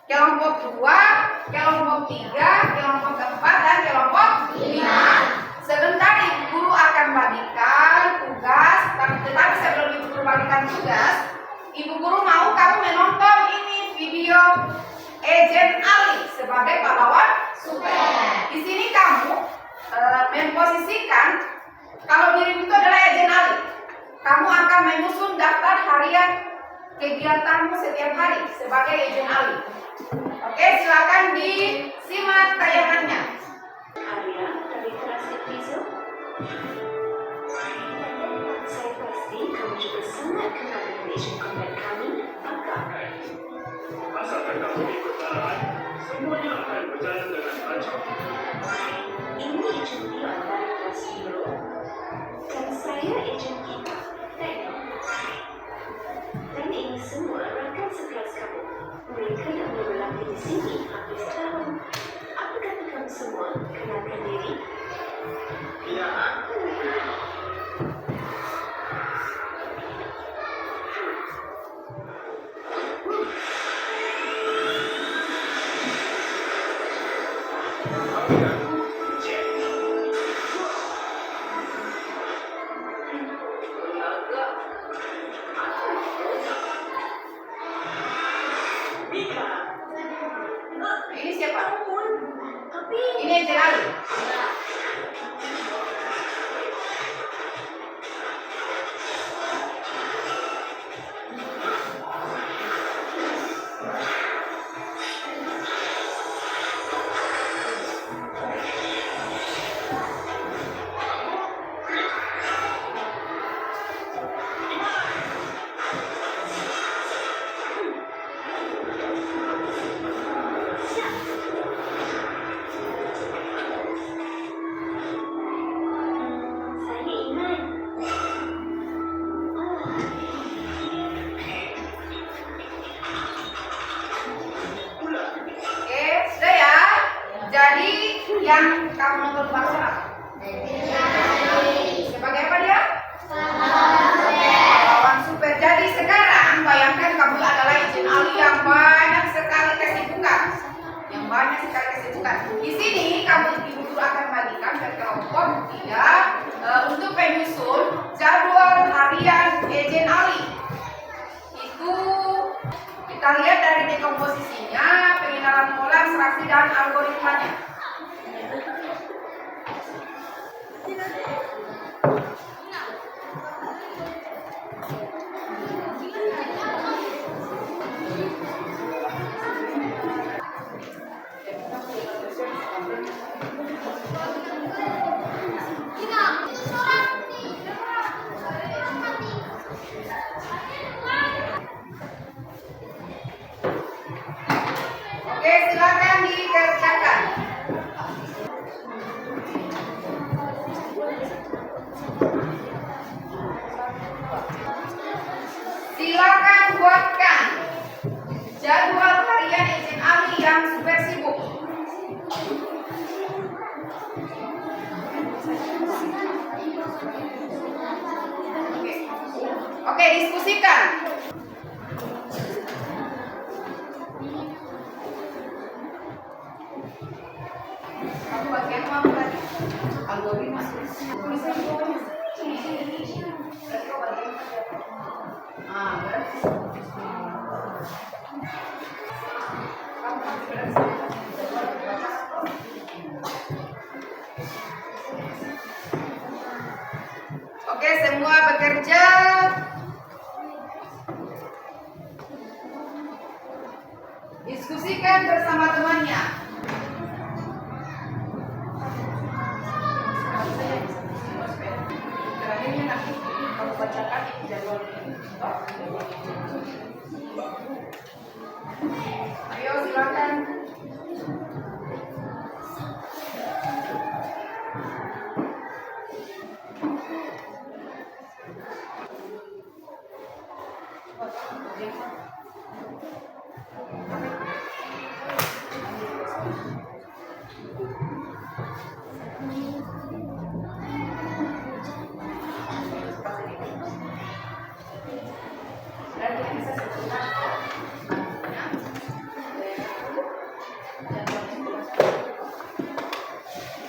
kelompok 2, kelompok 3, kelompok 4, dan kelompok 5. Sebentar Ibu Guru akan bagikan tugas, tetapi sebelum Ibu Guru bagikan tugas, Ibu Guru mau kamu menonton ini video Agent Ali sebagai pahlawan super. Di sini kamu memposisikan kalau dirimu itu adalah Agent Ali. Kamu akan menyusun daftar harian kegiatanmu setiap hari sebagai Agent Ali. Oke, silakan disimak tayangannya. Arya dari kelas Epizo. Saya pasti kamu juga sangat kenal dengan Asian Combat kami, Aka. Asalkan kamu ikut arahan, semuanya akan berjalan dengan lancar. Ini agent Leon dari kelas Hero. Dan saya agent kita, Teno. Dan ini semua rakan sekelas kamu. Mereka yang baru berlatih di sini hampir setahun. Apa kata kamu semua kenalkan diri? Ya, aku. Ini siapa? Tapi Ini Agent Ali. saya Iman. Oke, sudah ya. Jadi yang kamu nonton barusan apa? Sebagai apa dia? Pahlawan super. Jadi sekarang bayangkan kamu adalah Agent Ali yang banyak sekali kesibukan. Di sini kamu ibu akan bagikan ke kelompok dia untuk menyusun jadwal harian Agent Ali. Itu kita lihat dari dekomposisinya, pengenalan pola, instruksi dan algoritmanya. Oke, silakan dikerjakan. Silakan buatkan jadwal harian Agent Ali yang super sibuk. Oke, diskusikan. Kamu bagian apa tadi? Algoritma. Tulisan bawahnya. Berarti kau bagian apa? Berarti. Kamu masih berarti. Oke, semua bekerja. Diskusikan bersama temannya. Terakhirnya nanti kamu bacakan jadwal ini. Ayo silakan.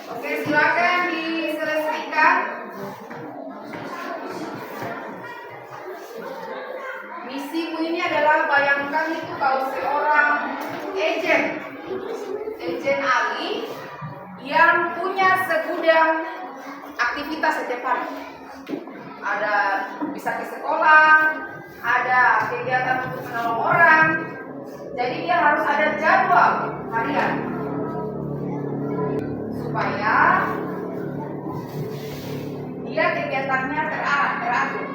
Oke, silakan diselesaikan. Misimu ini adalah bayangkan itu kalau seorang Ejen Ali yang punya segudang aktivitas setiap hari. Ada bisa ke sekolah, ada kegiatan untuk menolong orang. Jadi dia harus ada jadwal harian supaya dia kegiatannya terarah, teratur.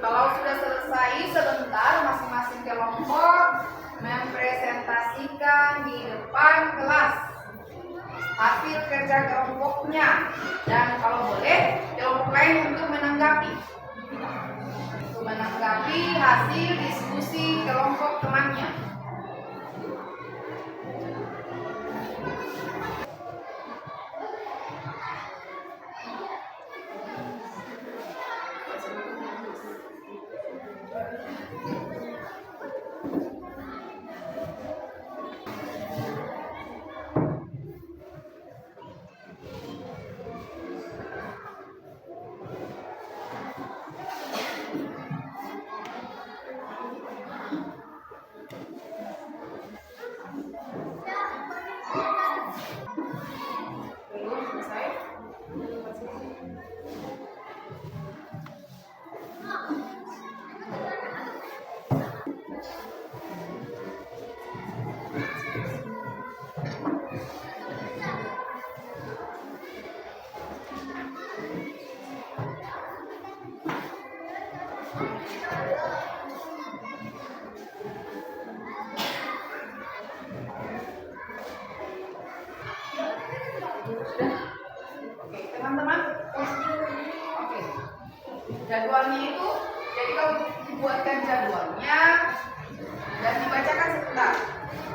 Kalau sudah selesai sebentar, masing-masing kelompok mempresentasikan di depan kelas hasil kerja kelompoknya, dan kalau boleh kelompok lain untuk menanggapi hasil diskusi kelompok temannya. Belum selesai? Sudah? Oke, teman-teman. Oke. Jadwalnya itu, jadi kamu buatkan jadwalnya dan dibacakan sebentar.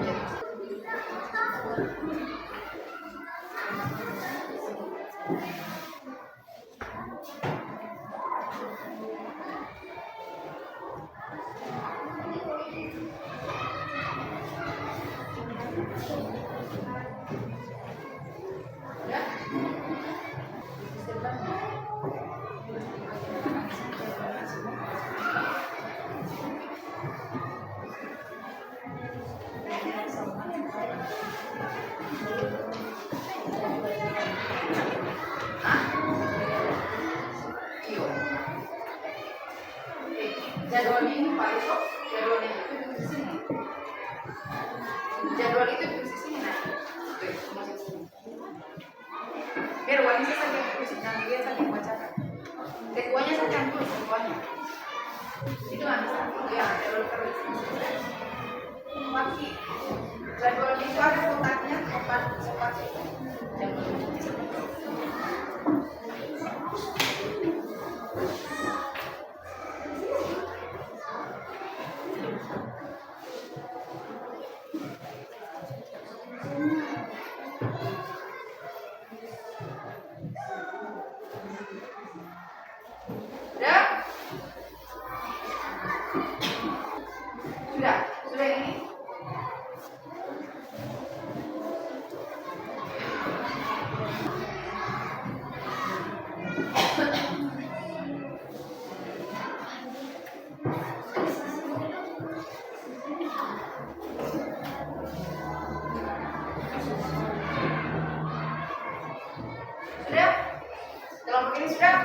Ya? Jadwalnya ini Pak Yusuf, jadwalnya itu di sini. Jadwal itu di sini nanti. Oke, masuk sini. Biar Wanita saja yang tulis, nanti dia saja yang bacakan. Ketuanya saja yang tulis, ketuanya. Itu nanti satu ya, jadwal terus. Tapi jadwalnya itu ada kotaknya, kotak itu. Jadwalnya. Sudah ini. Sudah? Kelompok ini sudah?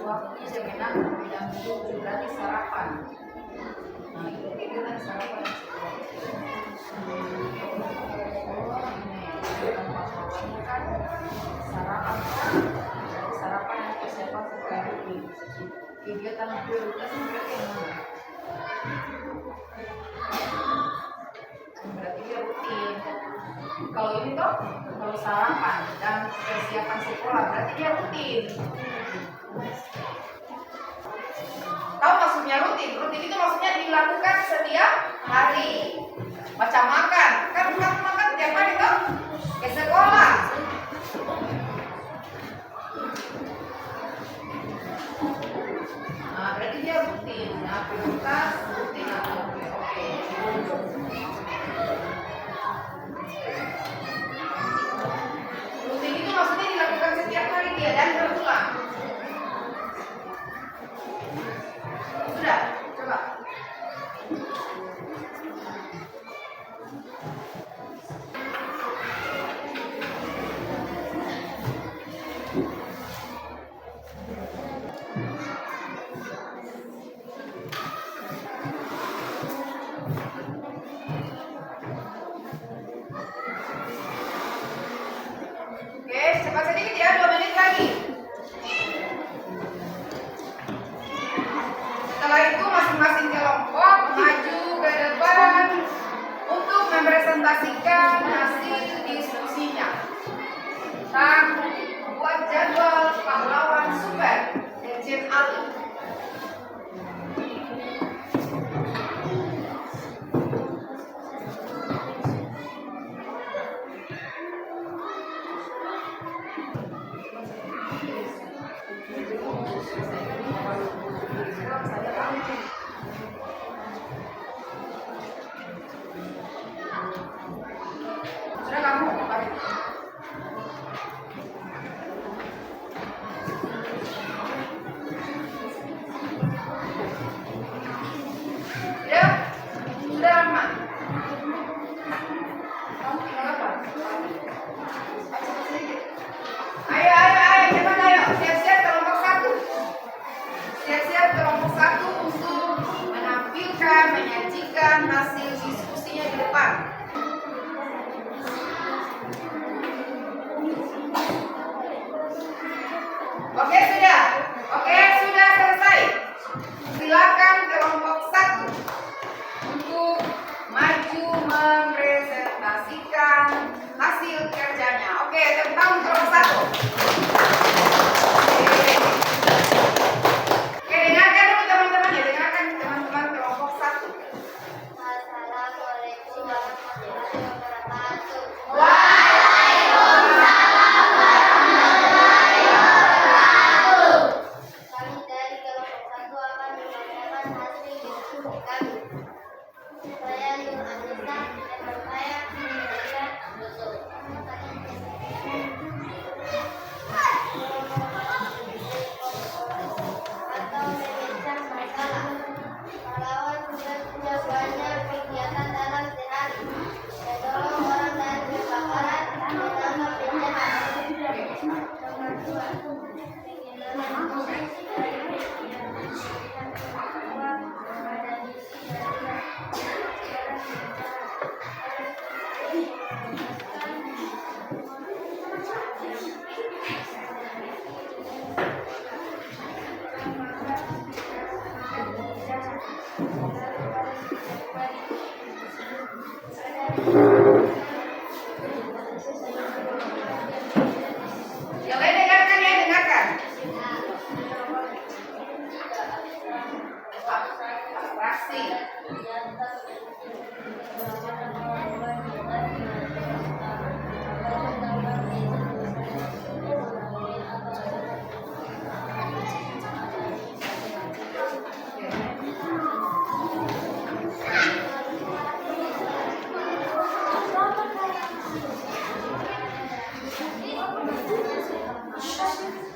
Waktunya seminar jam 7 berarti sarapan. Nah itu kita tadi sarapan. Kan sarapan kan? Sarapan yang persiapan setelah ini. Kegiatan prioritas berarti yang mana? Berarti dia rutin. Kalau ini toh, kalau sarapan dan persiapan rutin? Tahu maksudnya rutin? Rutin itu maksudnya dilakukan setiap hari. Macam makan, kan kamu makan tiap hari tuh ke sekolah. Nah, berarti dia rutin. Nah, prioritas rutin atau oke. Rutin itu maksudnya dilakukan setiap hari dia dan berulang. Sudah, coba. Oke, cepat sedikit ya, 2 menit lagi. Setelah itu masing-masing kelompok maju ke depan untuk mempresentasikan hasil diskusinya. Dan buat jadwal pahlawan super Irjen Ali. Sudah kamu balik. Sudah lama. Kamu tinggal apa? Ayo, cepat ayo. Siap-siap kelompok 1. Siap-siap kelompok 1 untuk menampilkan, menyajikan hasil diskusinya di depan. Oke, sudah selesai. Silakan kelompok 1 untuk maju mempresentasikan hasil kerjanya. Oke, tepuk tangan kelompok 1. Oke, dengarkan dulu teman-teman ya, dengarkan teman-teman kelompok 1. Assalamualaikum warahmatullahi wabarakatuh. Kami dari kelompok 1 akan membacakan hasil diskusi kami. Saya Nur Anissa, teman saya Nuraya Yusuf. Atau memecah masalah. Pahlawan sudah punya banyak kegiatan dalam sehari. Menolong orang dari kebakaran, menangkap penjahat. Nomor 2. Yang lain dengarkan ya, dengarkan. Fraksi.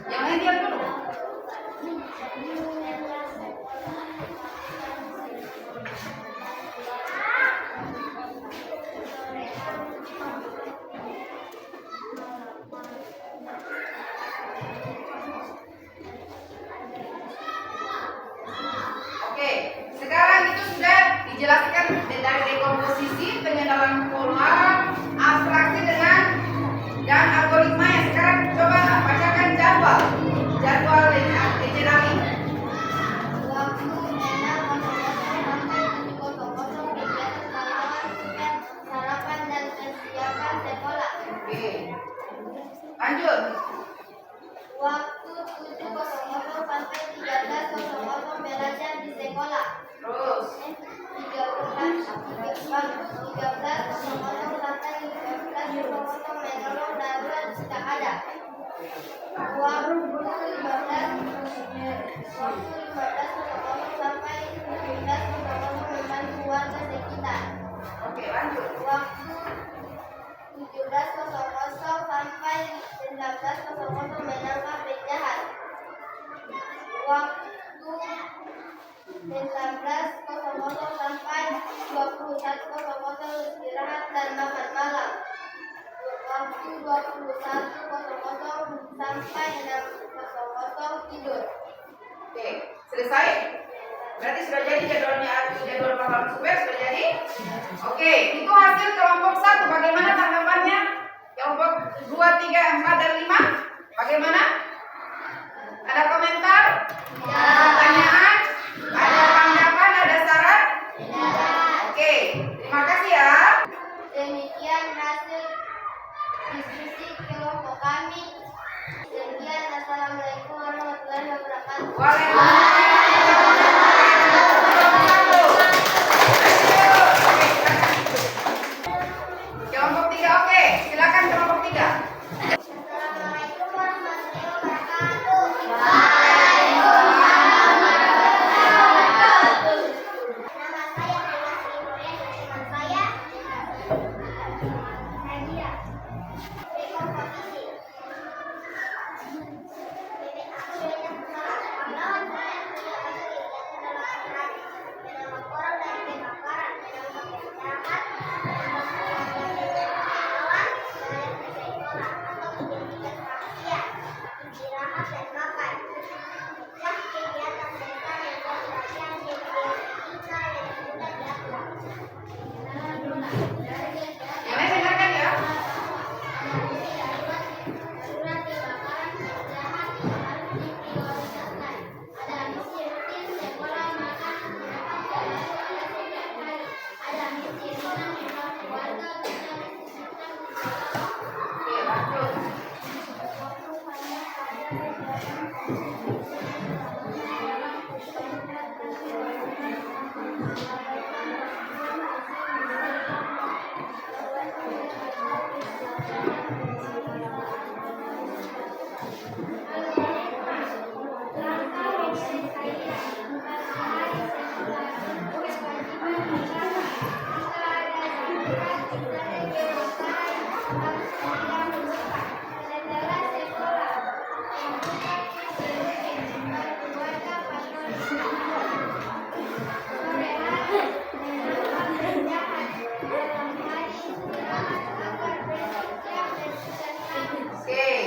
Yang lain diam dulu. Oke, sekarang itu sudah dijelaskan dari dekomposisi, pengenalan pola, abstraksi dengan dan algoritmanya. Sekarang coba bacakan jadwal Irjen Ali. Waktu enak sampai 7.00 kegiatan pahlawan super, sarapan dan persiapan sekolah. Oke, lanjut. Waktu 7.00 sampai 13.00 belajar di sekolah. Terus 13.00 sampai 15.00 menolong darurat jika ada. Waktu 15.00 sampai 17.00 membantu warga sekitar. oke, lanjut. Waktu 17.00 sampai 19.00 menangkap penjahat. Waktu 19.00 sampai 21.00 istirahat dan makan malam. Waktu 21.00 sampai 6.00 tidur. Oke, selesai? Berarti sudah jadi jadwal pahlawan super sudah jadi? Oke, itu hasil kelompok 1. Bagaimana tanggapannya? Kelompok 2, 3, 4, dan 5? Bagaimana? Ada komentar? Ada pertanyaan? Ada tanggapan? Ada saran? Oke, terima kasih ya. Demikian hasil diskusi kelompok kami. Sekian, assalamualaikum warahmatullahi wabarakatuh. Waalaikumsalam. Kelompok 3, oke. Silakan kelompok 3. Assalamualaikum warahmatullahi wabarakatuh. Nama saya Dimas Ibrahim dan teman saya Nadia. Rekomposisi. Bebek aku banyak salah. Pahlawan saya punya banyak kegiatan dalam sehari. Menambah orang dari kebakaran, menambah penjahat, menambah pahlawan, belajar di sekolah atau identitas rahasia, istirahat dan makan. Itulah kegiatan mereka yang berbagian di kita yang sudah diatur. Yang lain dengarkan ya. Darurat kebakaran, penjahat harus diprioritaskan. Ada misi rutin sekolah makan mendapat bantuan setiap hari. Ada misi ringan membantu warga mencari kesehatan di sekolah. Oke, lanjut. Waktu saya pada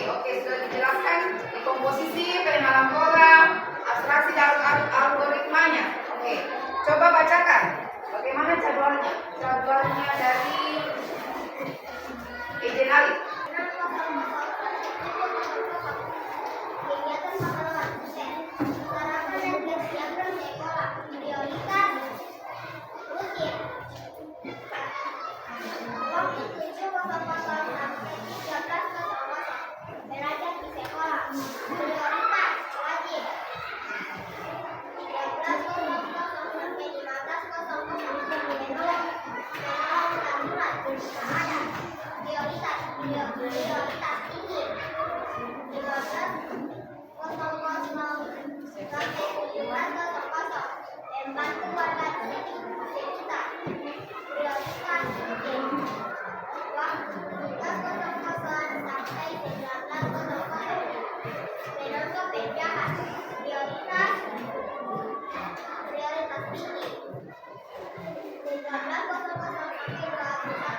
Oke, sudah dijelaskan di komposisi, penerimaan pola, abstraksi dan algoritmanya. Oke, coba bacakan. Bagaimana jadwalnya? Jadwalnya dari Ejen Ali. kegiatan pahlawan buset. Sarapan dan kesiapan sekolah. Prioritas rutin. Waktu 7.00 sampai 13.00 belajar di sekolah. Prioritas wajib. 13.00 sampai 15.00 menolong darurat jika ada. Prioritas tinggi. 15.00 sampai 17.00 membantu warga sekitar. Prioritas rutin. Waktu 17.00 sampai 19.00 menangkap penjahat. Prioritas tinggi. 19.00 sampai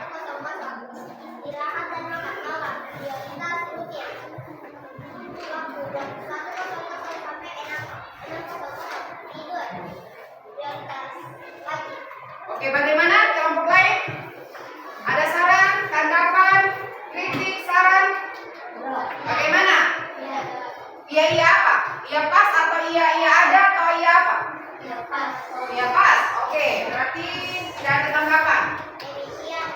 21.00 istirahat dan makan malam. Prioritas rutin. Waktu 21.00 sampai 6.00 tidur. Prioritas wajib. Oke, bagaimana kelompok lain? Ada saran, tanggapan, kritik, saran? Bagaimana? Iya apa? Iya pas atau iya ada atau iya apa? Iya pas. Oke, berarti tidak ada tanggapan. Demikian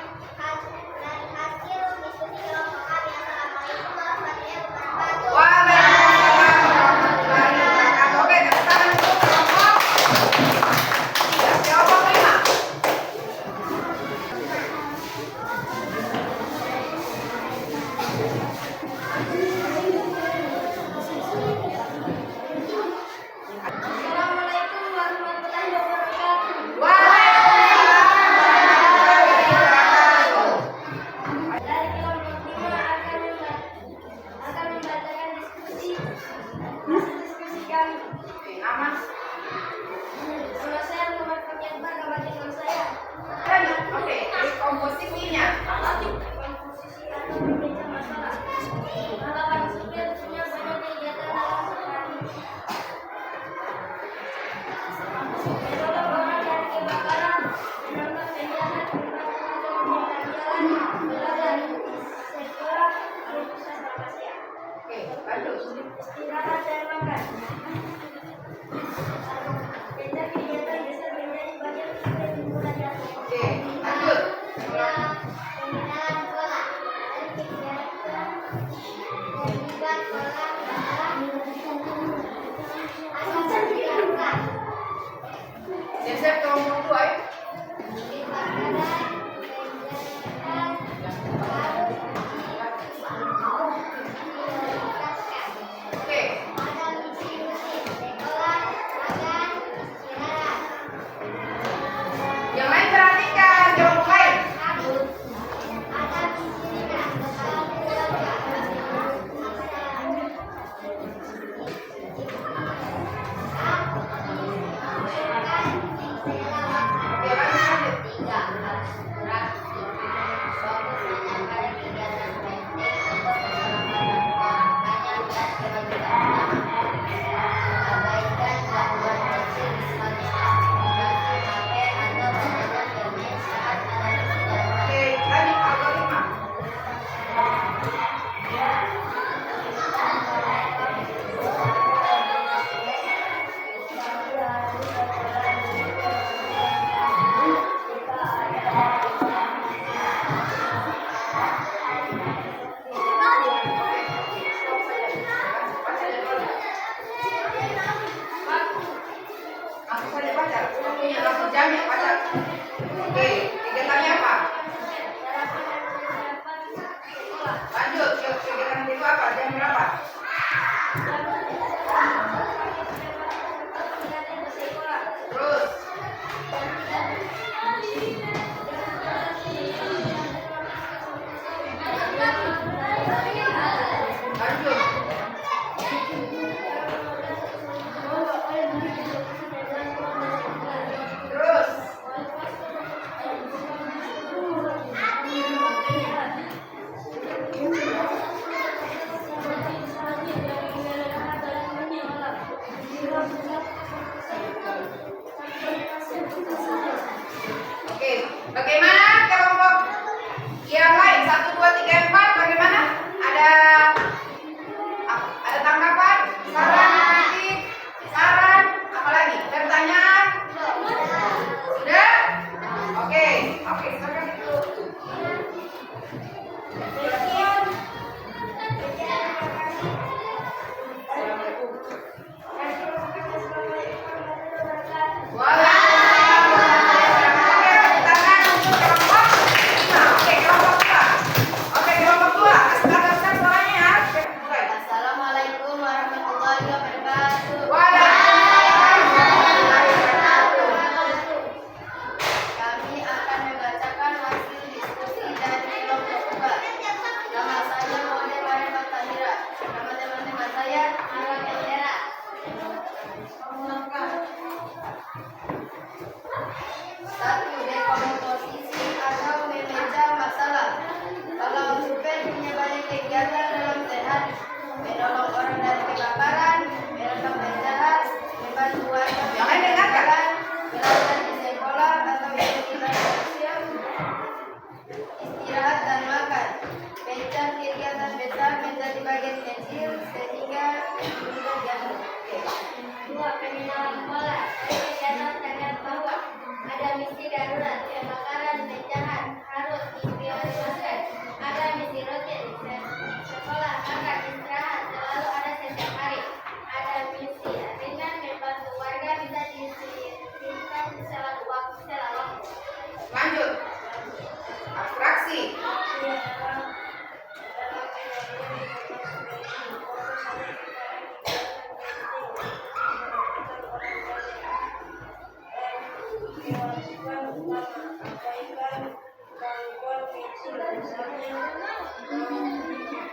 dari hasil diskusi kelompok kami. Assalamualaikum warahmatullahi wabarakatuh. Waalaikumsalam. Lanjut. Istirahat dan makan. Beda kegiatan bisa menjadi bagian dari hubungan yang Oke, lanjut. pembinaan pola dan kegiatan terlibat pola asal dilakukan. Siap-siap kelompok 2 ya. Oke. Yang lain perhatikan kelompok lain. Oke, lanjut. Oke, lanjut algoritma. Baca jadwalnya. Langsung saja baca. Waktunya langsung jam ya baca. Oke, kegiatannya apa? Lanjut, kegiatan itu apa? Jam berapa? Terus. Lanjut. Terus. Oke, bagaimana kelompok yang lain? 1, 2, 3, 4, bagaimana? Ada tanggapan? Saran, kritik, saran, apa lagi? Pertanyaan? Sudah? Oke, silakan itu. Assalamualaikum warahmatullahi wabarakatuh. Kami akan membacakan hasil diskusi dari kelompok 2. Nama saya Mode Mariam Tahira. Nama teman-teman saya Nara Kendera. Satu, dekomposisi atau memeja masalah. Kalau survei punya banyak kegiatan dalam sehari, menolong orang dari kebakaran, merekam penjahat, membantu warga Yang lain dengarkan. belajar di sekolah atau kegiatan sosial, istirahat dan makan. Pecah kegiatan besar menjadi bagian kecil sehingga mudah diatur. 2. Pengenalan pola. Kegiatan terlihat bahwa ada misi darurat, kebakaran, penjahat harus diprioritaskan. Ada misi rutin, sekolah, makan, istirahat selalu ada setiap hari. Ada misi ringan, membantu warga bisa disisihkan selalu waktu. Lanjut. Abstraksi.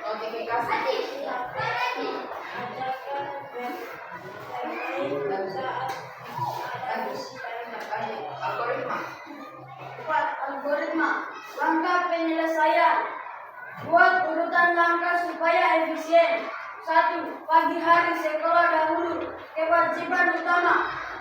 Notifikasi. Algoritma. 4. Algoritma. Langkah penyelesaian. Buat urutan langkah supaya efisien. 1. Pagi hari sekolah dahulu. Kewajiban utama.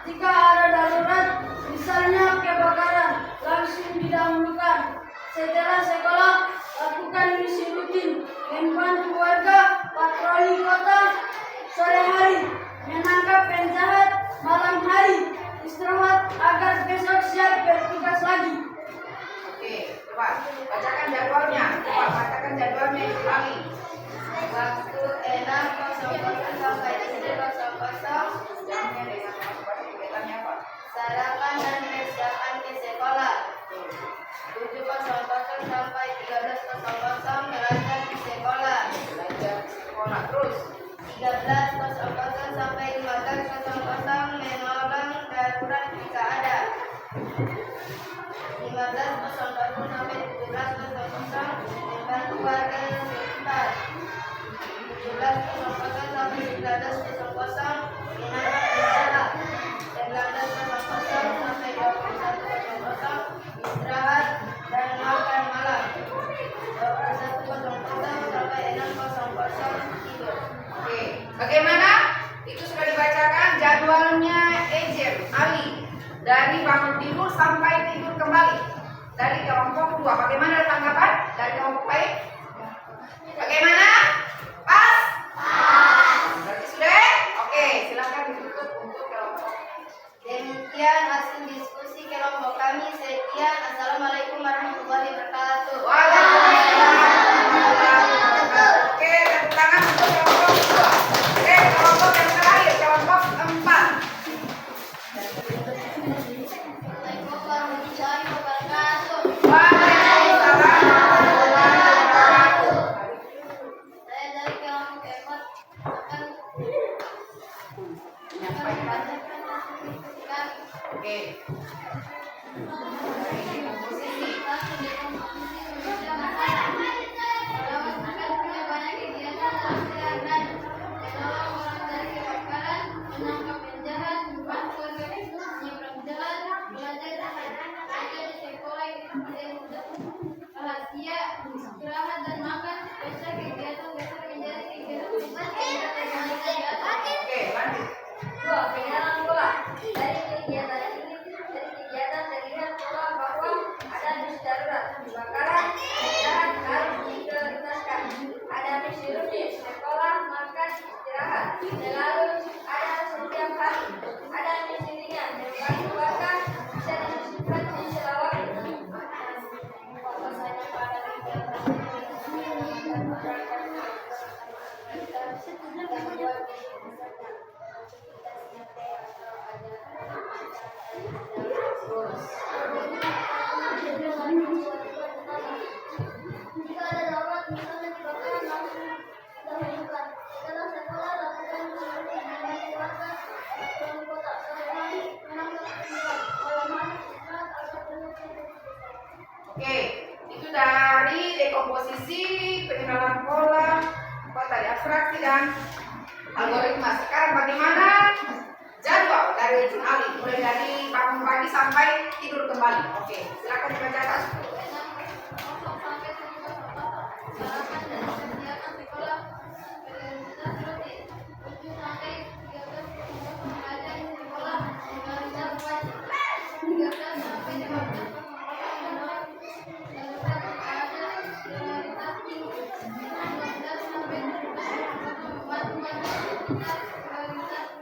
Jika ada darurat, misalnya kebakaran, langsung didahulukan. Setelah sekolah, lakukan misi rutin, membantu warga, patroli kota, 13.00 sampai 15.00 menolong darurat jika ada. 15.00 sampai 17.00 membantu warga sekitar. 17.00 sampai 19.00 menangkap penjahat. 19.00 sampai 21.00 istirahat dan makan malam. 21.00 sampai 6.00 tidur. Oke, bagaimana? Itu sudah dibacakan jadwalnya Ejem Ali dari bangun tidur sampai tidur kembali dari kelompok 2. Bagaimana tanggapan dari kelompok lain? Bagaimana? Pas? Berarti sudah? Oke, silakan ditutup untuk kelompok. Demikian hasil diskusi kelompok kami. Sekian. Assalamualaikum warahmatullahi wabarakatuh. Waalaikumsalam warahmatullahi wabarakatuh. Oke, tepuk tangan untuk kelompok 2. Oke, kelompok yang terakhir, kelompok 4. Assalamualaikum warahmatullahi wabarakatuh. Waalaikumsalam warahmatullahi wabarakatuh. Saya dari kelompok 4 akan membacakan hasil diskusi kami. Oke. Dari komposisi. Istirahat dan makan besar kegiatan besar menjadi kegiatan Oke, lanjut. 2. Penyerahan bola. Dari kegiatan ini terlihat bola bahwa ada misi darurat, kebakaran, dan harus diprioritaskan. Ada misi rutin, sekolah, makan, istirahat. Selalu ada setiap hari. Ada misi ringan, membantu warga, bisa disisipkan di sela waktu. Fokusnya pada kegiatan jika ada darurat, misalnya kebakaran, langsung dahulukan. Setelah sekolah, lakukan seperti membantu warga dalam kota. Sehari menangkap penjahat. Malam hari istirahat atau berhenti. Oke, itu dari dekomposisi, pengenalan pola, apa tadi, abstraksi dan algoritma. Sekarang bagaimana jadwal dari Jun Ali, mulai dari bangun pagi sampai tidur kembali. Oke, silakan dibacakan. Sarapan dan kegiatan sekolah prioritas rutin. 7 sampai 13 belajar di sekolah prioritas wajib. 13 sampai 15 prioritas tinggi. 15 sampai 17 membantu warga sekitar prioritas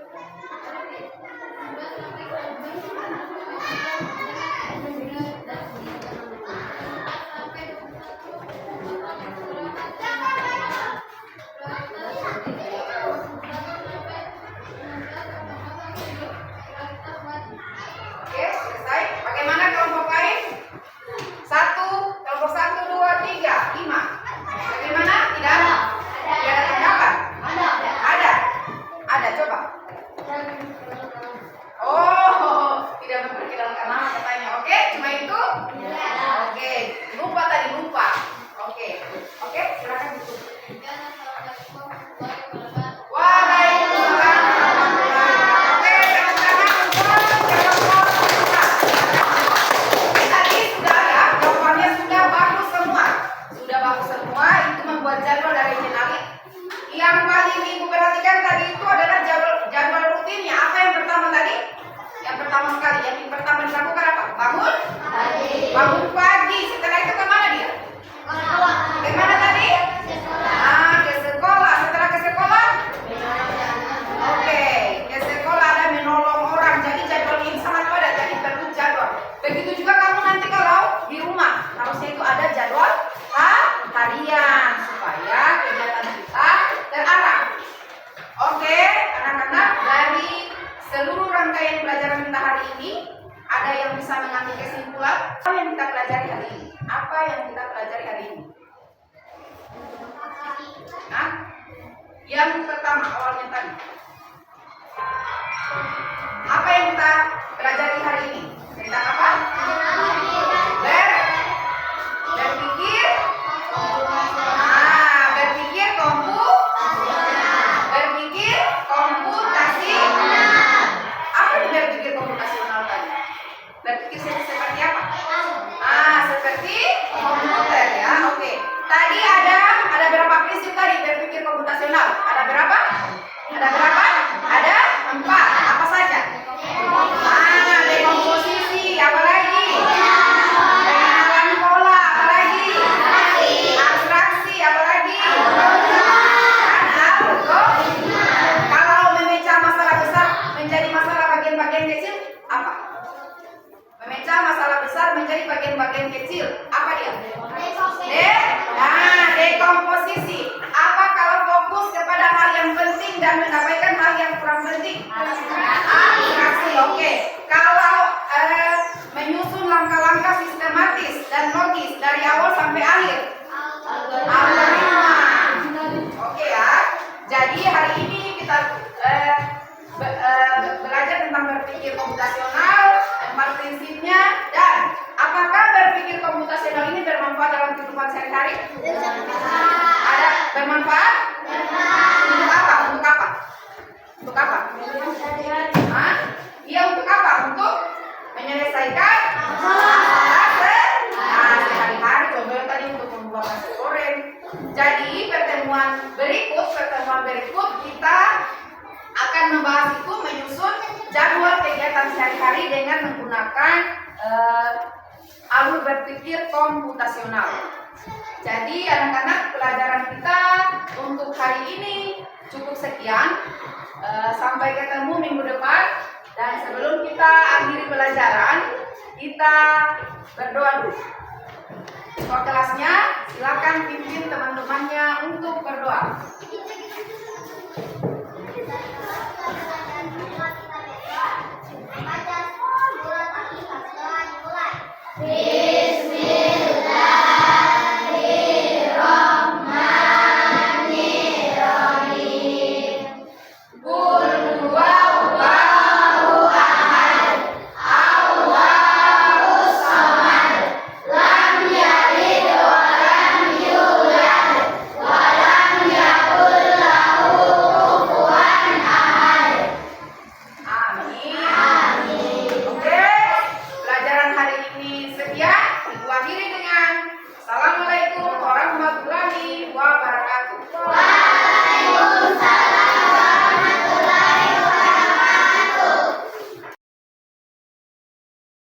rutin. 11 sampai 12 prioritas tinggi. 14 sampai 21 Oke, selesai. Bagaimana kelompok lain? 1, kelompok 1, 2, 3, 5. Bagaimana? Tidak ada? Tidak ada tanggapan? Ada. Ada, coba. Oh, tidak memperkenalkan nama katanya. Oke, cuma itu? Oke, lupa tadi, lupa. Oke, silakan ditutup. Waalaikumsalam warahmatullahi wabarakatuh. Oke, tepuk tangan untuk kelompok 4. Tadi sudah ya, jawabannya sudah bagus semua. Sudah bagus semua, itu membuat jadwal dari Jenali. Yang paling Ibu perhatikan tadi itu adalah jadwal rutinnya. Apa yang pertama tadi? Yang pertama sekali, yang pertama dilakukan apa? Bangun pagi. Setelah itu kemana dia? Kemana tadi? Ke sekolah. Setelah ke sekolah? Oke, ke sekolah ada menolong orang. Jadi jadwal ini sangat padat, jadi perlu jadwal. Begitu juga kamu nanti kalau di rumah, harusnya itu ada jadwal harian supaya kegiatan kita terarah. Oke, anak-anak, dari seluruh rangkaian pelajaran kita hari ini, ada yang bisa mengambil kesimpulan apa yang kita pelajari? pertama awalnya tadi. Apa yang kita pelajari hari ini? Tentang apa? Berpikir. Berpikir komputasi. Apa itu berpikir komputasional tadi? Berpikir seperti apa? Seperti komputer ya. Oke. Tadi ada berapa prinsip tadi berpikir komputasional? Ada berapa? Ada 4. Apa saja? Dekomposisi, apa lagi? Pengenalan pola, apa lagi? Abstraksi, apa lagi? Kalau memecah masalah besar menjadi masalah bagian-bagian kecil, apa? Memecah masalah besar menjadi bagian-bagian kecil, apa dia? Dekomposisi. Apa kalau fokus kepada hal yang penting dan mengabaikan hal yang kurang penting? Abstraksi. Oke. Kalau menyusun langkah-langkah sistematis dan logis dari awal sampai akhir, algoritma. Oke ya. Jadi hari ini kita belajar tentang berpikir komputasional, 4 prinsipnya, dan apakah berpikir komputasional ini bermanfaat dalam kehidupan sehari-hari? Ada bermanfaat? Untuk apa? Iya, untuk apa? Untuk menyelesaikan masalah sehari-hari. Contohnya tadi untuk membuat nasi goreng. Jadi pertemuan berikut kita akan membahas itu, menyusun jadwal kegiatan sehari-hari dengan menggunakan alur berpikir komputasional. Jadi anak-anak, pelajaran kita untuk hari ini cukup sekian. Sampai ketemu minggu depan. Dan sebelum kita akhiri pelajaran, kita berdoa dulu. Ketua kelasnya silakan pimpin teman-temannya untuk berdoa.